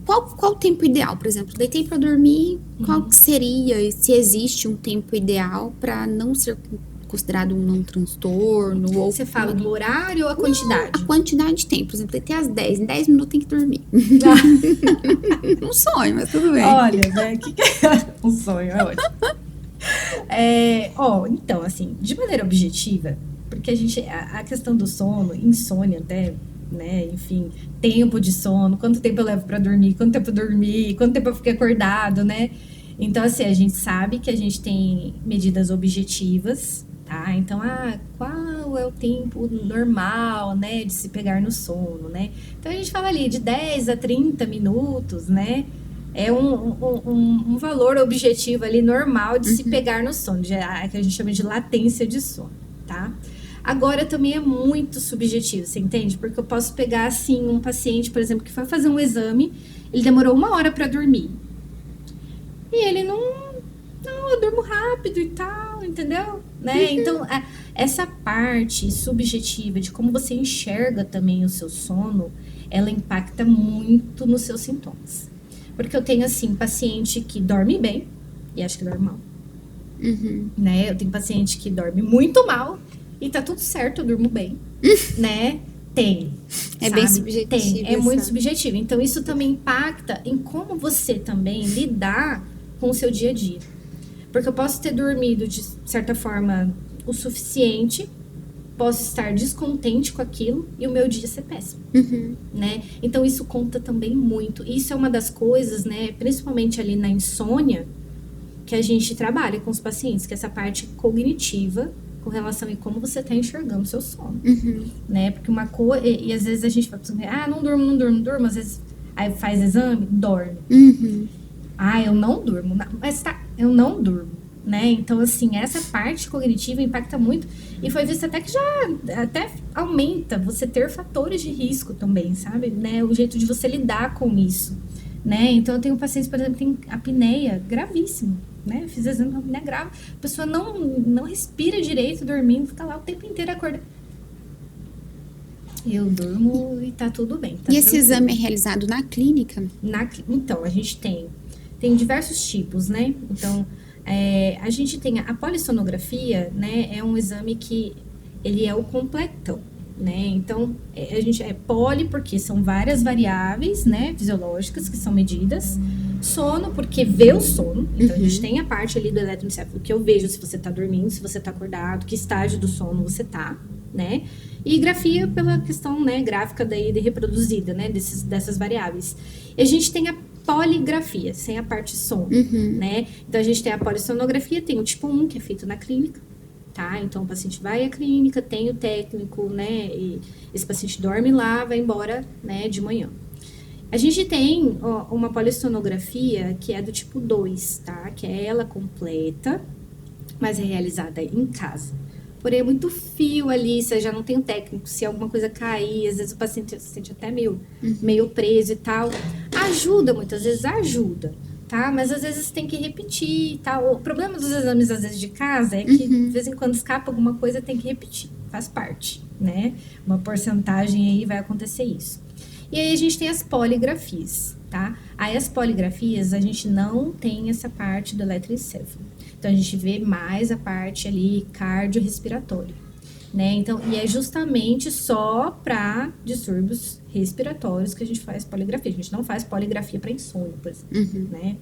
Qual o tempo ideal, por exemplo? Deitei pra dormir, qual que seria, se existe um tempo ideal pra não ser considerado um transtorno? Ou
Você fala do horário ou a quantidade?
A quantidade de tempo. Por exemplo, deitei às 10, em 10 minutos tem que dormir. Um sonho, mas tudo bem.
Olha, né, que é um sonho, é ótimo. Então, assim, de maneira objetiva, porque a questão do sono, insônia até, né, enfim, tempo de sono, quanto tempo eu levo pra dormir, quanto tempo eu dormi, quanto tempo eu fiquei acordado, né? Então, assim, a gente sabe que a gente tem medidas objetivas, tá? Então, qual é o tempo normal, né, de se pegar no sono, né? Então, a gente fala ali de 10 a 30 minutos, né? É um valor objetivo ali normal de se pegar no sono, que a gente chama de latência de sono, tá? Agora também é muito subjetivo, você entende? Porque eu posso pegar, assim, um paciente, por exemplo, que foi fazer um exame, ele demorou 1 hora para dormir. E ele não, eu durmo rápido e tal, entendeu? Né? Então, essa parte subjetiva de como você enxerga também o seu sono, ela impacta muito nos seus sintomas. Porque eu tenho, assim, paciente que dorme bem e acho que dorme mal. Né? Eu tenho paciente que dorme muito mal e tá tudo certo, eu durmo bem, né?
É bem subjetivo.
É muito subjetivo. Então, isso também impacta em como você também lidar com o seu dia a dia. Porque eu posso ter dormido, de certa forma, o suficiente, posso estar descontente com aquilo e o meu dia ser péssimo, né? Então, isso conta também muito. Isso é uma das coisas, né, principalmente ali na insônia, que a gente trabalha com os pacientes, que é essa parte cognitiva com relação a como você está enxergando o seu sono, né? Porque uma coisa... E às vezes a gente fala, não durmo. Às vezes, aí faz exame, dorme. Eu não durmo. Mas eu não durmo, né? Então, assim, essa parte cognitiva impacta muito. E foi visto até que já até aumenta você ter fatores de risco também, sabe? Né? O jeito de você lidar com isso, né? Então, eu tenho pacientes, por exemplo, que tem apneia gravíssima, né? Fiz exame de apneia grave. A pessoa não respira direito dormindo, fica lá o tempo inteiro acordada. Eu durmo e tá tudo bem. Tá
e esse exame é realizado na clínica?
Então, a gente tem diversos tipos, né? Então, a gente tem a polissonografia, né? É um exame que ele é o completão, né? Então, a gente é poli porque são várias variáveis, né? Fisiológicas que são medidas. Sono, porque vê o sono. Então, a gente tem a parte ali do eletroencefalo que eu vejo se você tá dormindo, se você tá acordado, que estágio do sono você tá, né? E grafia pela questão, né, gráfica daí de reproduzida, né, dessas variáveis. E a gente tem a poligrafia, sem a parte sono, né? Então, a gente tem a polissonografia, tem o tipo 1, que é feito na clínica, tá? Então, o paciente vai à clínica, tem o técnico, né, e esse paciente dorme lá, vai embora, né, de manhã. A gente tem uma polissonografia que é do tipo 2, tá? Que é ela completa, mas é realizada em casa. Porém, é muito fio ali, você já não tem um técnico, se alguma coisa cair, às vezes o paciente se sente até meio preso e tal. Ajuda, muitas vezes ajuda, tá? Mas às vezes tem que repetir e tal. O problema dos exames, às vezes, de casa é que, de vez em quando, escapa alguma coisa, tem que repetir. Faz parte, né? Uma porcentagem aí vai acontecer isso. E aí, a gente tem as poligrafias, tá? Aí, as poligrafias, a gente não tem essa parte do eletroencefalo. Então, a gente vê mais a parte ali cardiorrespiratória, né? Então, e é justamente só para distúrbios respiratórios que a gente faz poligrafia. A gente não faz poligrafia para insônia, por exemplo, né?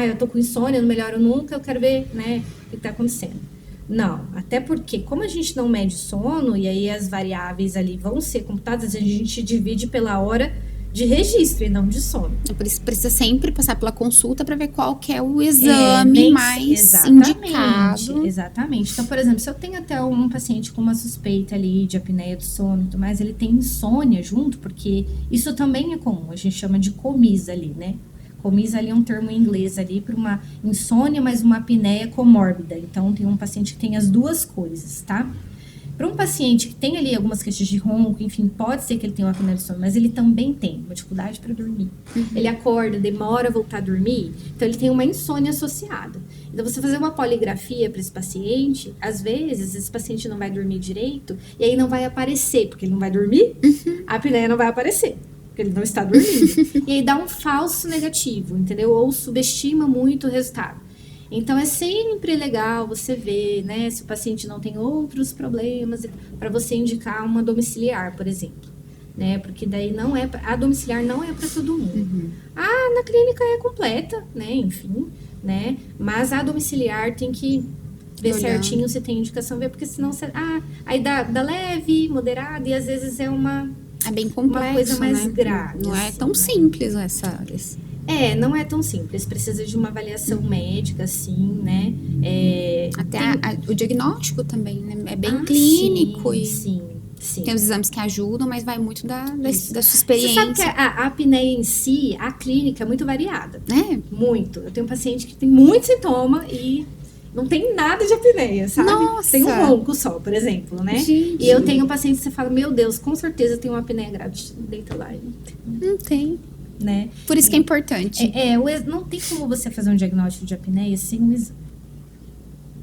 Eu tô com insônia, não melhoro nunca, eu quero ver, né, o que tá acontecendo. Não, até porque, como a gente não mede sono, e aí as variáveis ali vão ser computadas, a gente divide pela hora de registro e não de sono.
Por isso precisa sempre passar pela consulta para ver qual que é o exame mais indicado.
Exatamente. Então, por exemplo, se eu tenho até um paciente com uma suspeita ali de apneia do sono e tudo mais, ele tem insônia junto, porque isso também é comum, a gente chama de comis ali, né? Comis ali é um termo em inglês ali para uma insônia, mas uma apneia comórbida. Então, tem um paciente que tem as duas coisas, tá? Para um paciente que tem ali algumas queixas de ronco, enfim, pode ser que ele tenha uma apneia do sono, mas ele também tem uma dificuldade para dormir. Ele acorda, demora a voltar a dormir, então ele tem uma insônia associada. Então, você fazer uma poligrafia para esse paciente, às vezes esse paciente não vai dormir direito e aí não vai aparecer, porque ele não vai dormir, a apneia não vai aparecer, porque ele não está dormindo. E aí dá um falso negativo, entendeu? Ou subestima muito o resultado. Então, é sempre legal você ver, né, se o paciente não tem outros problemas, para você indicar uma domiciliar, por exemplo, né, porque daí a domiciliar não é para todo mundo. Na clínica é completa, né, enfim, né, mas a domiciliar tem que ver certinho se tem indicação, ver, porque senão você, aí dá leve, moderado, e às vezes é
bem complexo,
uma coisa mais
né?
grave.
Não é
assim,
tão simples esse.
Não é tão simples, precisa de uma avaliação médica, assim, né?
Até o diagnóstico também, né? É bem clínico
sim.
Tem os exames que ajudam, mas vai muito da sua experiência.
Você sabe que a apneia em si, a clínica é muito variada. Muito. Eu tenho um paciente que tem muito sintoma e não tem nada de apneia, sabe?
Nossa.
Tem um ronco só, por exemplo, né?
Gente.
E eu tenho um paciente que você fala, meu Deus, com certeza tem uma apneia grave. Deita lá.
Não tem.
Né?
Por isso que é importante.
Não tem como você fazer um diagnóstico de apneia sem um exame.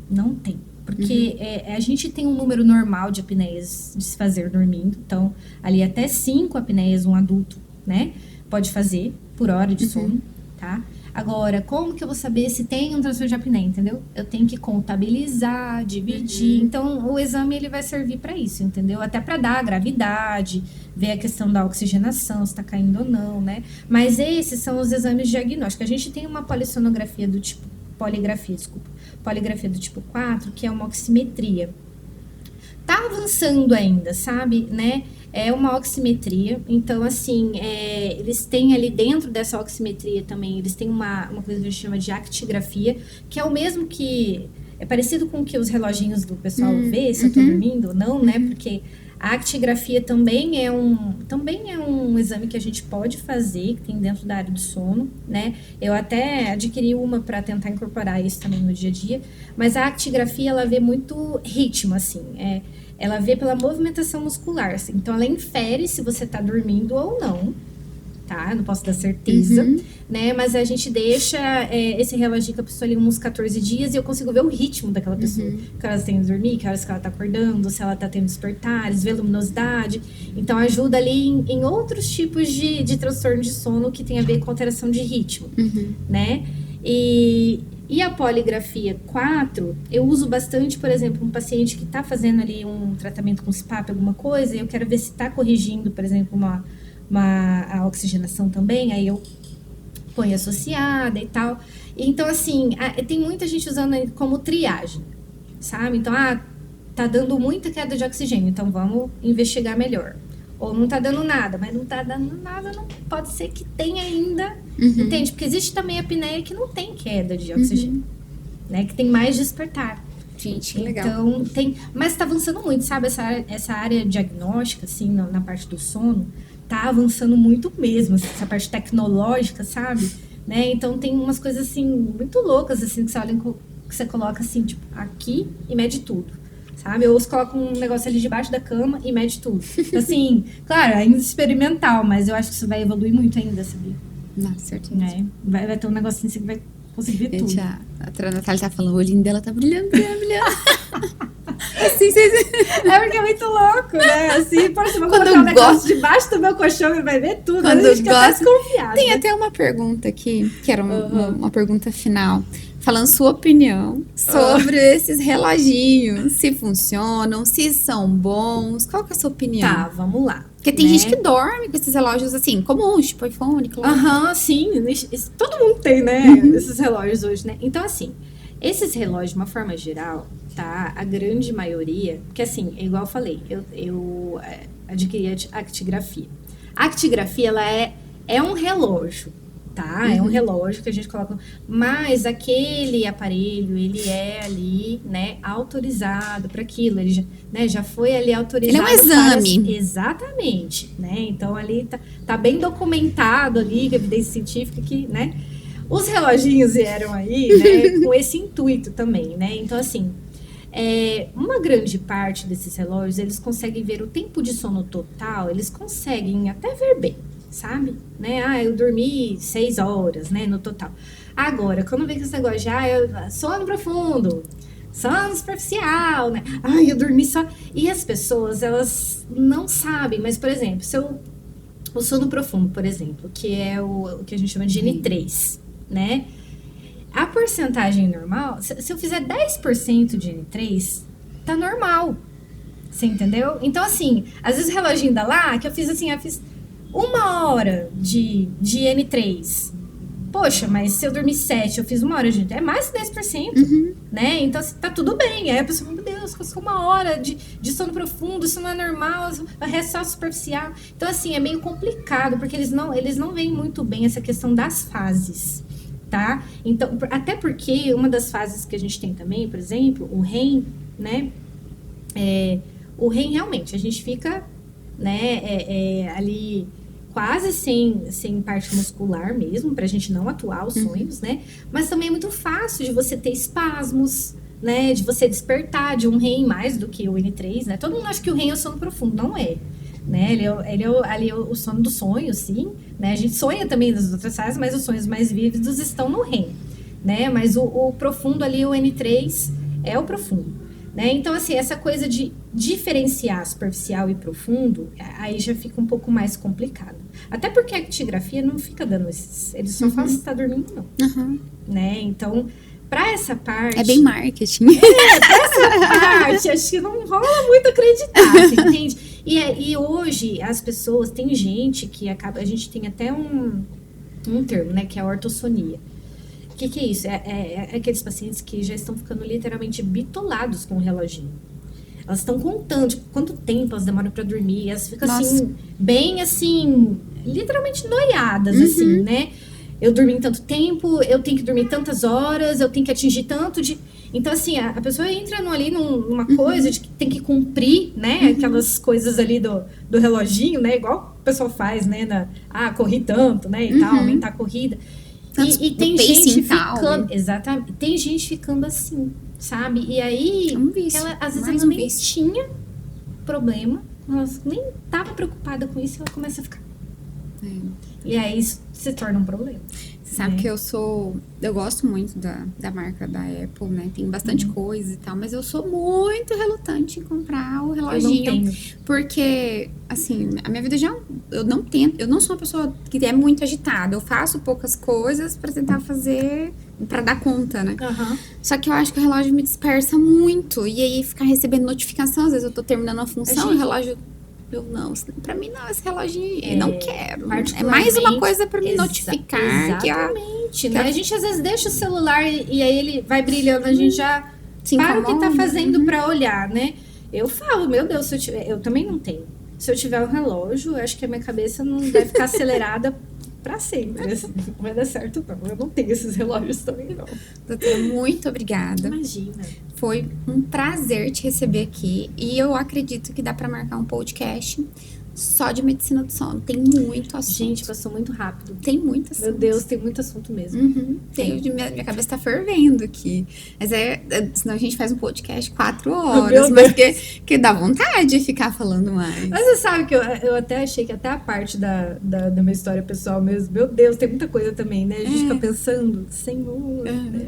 Não tem. Porque a gente tem um número normal de apneias de se fazer dormindo. Então, ali até 5 apneias um adulto, né? Pode fazer por hora de sono, tá? Agora, como que eu vou saber se tem um transtorno de apneia, entendeu? Eu tenho que contabilizar, dividir. Então, o exame ele vai servir para isso, entendeu? Até para dar a gravidade, ver a questão da oxigenação, se está caindo ou não, né? Mas esses são os exames diagnósticos. A gente tem uma polissonografia do tipo... Poligrafia do tipo 4, que é uma oximetria. Tá avançando ainda, sabe, né? É uma oximetria, então, assim, eles têm ali dentro dessa oximetria também, eles têm uma coisa que a gente chama de actigrafia, que é o mesmo que... É parecido com o que os reloginhos do pessoal vê, se eu tô dormindo ou não, né? Porque a actigrafia também é um exame que a gente pode fazer, que tem dentro da área do sono, né? Eu até adquiri uma para tentar incorporar isso também no dia a dia, mas a actigrafia, ela vê muito ritmo, assim, ela vê pela movimentação muscular, assim. Então, ela infere se você tá dormindo ou não, tá? Eu não posso dar certeza, né? Mas a gente deixa esse reloginho com a pessoa ali uns 14 dias e eu consigo ver o ritmo daquela pessoa. Que horas tem que dormir, que horas que ela tá acordando, se ela tá tendo despertares, ver luminosidade. Então, ajuda ali em outros tipos de transtorno de sono que tem a ver com alteração de ritmo, né? E a poligrafia 4, eu uso bastante, por exemplo, um paciente que está fazendo ali um tratamento com CPAP, alguma coisa, e eu quero ver se está corrigindo, por exemplo, a oxigenação também, aí eu ponho associada e tal. Então, assim, tem muita gente usando como triagem, sabe? Então, tá dando muita queda de oxigênio, então vamos investigar melhor. Ou não tá dando nada, mas não tá dando nada, não pode ser que tenha ainda, entende? Porque existe também a apneia que não tem queda de oxigênio, né? Que tem mais despertar.
Gente, que legal.
Então, mas tá avançando muito, sabe? Essa área diagnóstica, assim, na parte do sono, tá avançando muito mesmo, assim, essa parte tecnológica, sabe? Né? Então, tem umas coisas, assim, muito loucas, assim, que você olha, que você coloca, assim, tipo, aqui e mede tudo. Sabe? Ou você coloca um negócio ali debaixo da cama e mede tudo. Assim, claro, ainda experimental, mas eu acho que isso vai evoluir muito ainda, sabia?
Não, certeza.
Né? Vai ter um negocinho assim que vai conseguir ver tudo.
A Natália tá falando, o olhinho dela tá brilhando. Assim,
É porque é muito louco, né? Assim, parece uma
quando
colocar um negócio debaixo do meu colchão e vai ver tudo.
Quando
a gente fica até desconfiado.
Tem até uma pergunta aqui, que era uma pergunta final. Falando sua opinião sobre esses reloginhos, se funcionam, se são bons, qual que é a sua opinião?
Tá, vamos lá.
Porque tem gente que dorme com esses relógios assim, comuns, tipo iPhone, claro.
Sim, todo mundo tem, né, esses relógios hoje, né? Então, assim, esses relógios, de uma forma geral, tá, a grande maioria, porque assim, igual eu falei, eu adquiri a actigrafia. A actigrafia, ela é um relógio, tá? É um relógio que a gente coloca... Mas aquele aparelho, ele é ali, né, autorizado para aquilo. Ele já foi ali autorizado.
Ele é um exame.
Exatamente, né? Então, ali tá bem documentado ali, com evidência científica que, né? Os reloginhos vieram aí, né, com esse intuito também, né? Então, assim... Uma grande parte desses relógios, eles conseguem ver o tempo de sono total, eles conseguem até ver bem, sabe? Né? Eu dormi 6 horas, né, no total. Agora, quando vem com esse negócio de sono profundo, sono superficial, né? Eu dormi só... E as pessoas, elas não sabem, mas, por exemplo, o sono profundo, por exemplo, que é o que a gente chama de N3, né? A porcentagem normal, se eu fizer 10% de N3, tá normal. Você entendeu? Então, assim, às vezes o reloginho dá lá, que eu fiz 1 hora de N3. Poxa, mas se eu dormir 7, eu fiz 1 hora de... É mais de 10%, né? Então, assim, tá tudo bem. Aí a pessoa fala, meu Deus, ficou 1 hora de sono profundo, isso não é normal, é só superficial. Então, assim, é meio complicado, porque eles não veem muito bem essa questão das fases, tá? Então, até porque uma das fases que a gente tem também, por exemplo, o REM, né? O REM, realmente, a gente fica, né, ali... quase sem parte muscular mesmo, pra gente não atuar os sonhos, né? Mas também é muito fácil de você ter espasmos, né? De você despertar de um REM mais do que o N3, né? Todo mundo acha que o REM é o sono profundo, não é. Né? Ele é o sono do sonho, sim, né? A gente sonha também nas outras fases, mas os sonhos mais vívidos estão no REM, né? Mas o profundo ali, o N3, é o profundo. Né? Então, assim, essa coisa de diferenciar superficial e profundo, aí já fica um pouco mais complicado. Até porque a actigrafia não fica dando esses... Eles só falam se tá dormindo, não. Né? Então, pra essa parte...
É bem marketing.
Pra essa parte, acho que não rola muito acreditar, você entende? E hoje, as pessoas... Tem gente que acaba... A gente tem até um termo, né? Que é a ortossonia. O que é isso? É aqueles pacientes que já estão ficando literalmente bitolados com o reloginho. Elas estão contando, tipo, quanto tempo elas demoram pra dormir. Elas ficam, assim, bem, assim, literalmente noiadas, assim, né? Eu dormi em tanto tempo, eu tenho que dormir tantas horas, eu tenho que atingir tanto de... Então, assim, a pessoa entra ali numa coisa de que tem que cumprir, né? Aquelas coisas ali do reloginho, né? Igual o pessoal faz, né? Corri tanto, né? E tal, aumentar a corrida. E tem gente ficando... Exatamente. Tem gente ficando assim, sabe? E aí, ela, às vezes ela nem tinha problema, ela nem tava preocupada com isso, e ela começa a ficar. E aí, isso se torna um problema.
Você sabe que eu gosto muito da marca da Apple, né? Tem bastante coisa e tal, mas eu sou muito relutante em comprar o reloginho.
Eu não tenho.
Porque, assim, a minha vida eu não sou uma pessoa que é muito agitada. Eu faço poucas coisas pra tentar fazer, pra dar conta, né? Só que eu acho que o relógio me dispersa muito. E aí, ficar recebendo notificação, às vezes eu tô terminando uma função, o relógio... Eu não, pra mim não, esse reloginho, eu não quero. É mais uma coisa pra me notificar.
Exatamente, né? A gente às vezes deixa o celular e aí ele vai brilhando, a gente já para o que tá fazendo pra olhar, né? Eu falo, meu Deus, eu também não tenho. Se eu tiver um relógio, eu acho que a minha cabeça não deve ficar acelerada pra sempre. Assim, não vai dar certo, não. Eu não tenho esses relógios também, não.
Doutora, muito obrigada.
Imagina.
Foi um prazer te receber aqui. E eu acredito que dá pra marcar um podcast só de medicina do sono. Tem muito assunto.
Gente, passou muito rápido.
Tem muito assunto.
Meu Deus, tem muito assunto mesmo.
Minha cabeça tá fervendo aqui. Mas senão a gente faz um podcast 4 horas. Mas que dá vontade de ficar falando mais.
Mas você sabe que eu até achei que até a parte da minha história pessoal mesmo, meu Deus, tem muita coisa também, né? A gente fica pensando, Senhor.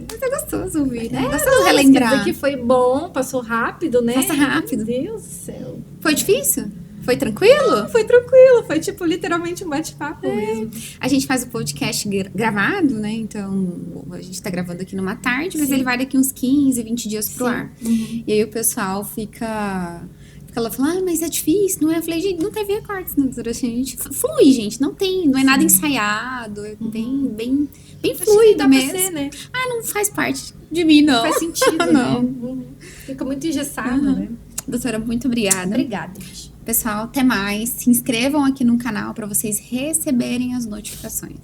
Mas é gostoso ouvir, né? É gostoso relembrar.
Quer dizer que foi bom, passou rápido, né?
Passa rápido.
Meu Deus do céu.
Foi difícil? Foi tranquilo?
Foi tranquilo, foi tipo literalmente um bate-papo mesmo.
A gente faz o podcast gravado, né? Então, a gente tá gravando aqui numa tarde, mas ele vai daqui uns 15, 20 dias pro ar. E aí o pessoal fica lá falando, mas é difícil, não é? Eu falei, gente, não teve cortes, não, a gente flui, gente, não é nada ensaiado, é bem fluido mesmo. Ser, né? Não faz parte de mim, não.
Não faz sentido,
não.
Né? Fica muito engessado, né?
Doutora, muito obrigada.
Obrigada, gente.
Pessoal, até mais. Se inscrevam aqui no canal para vocês receberem as notificações.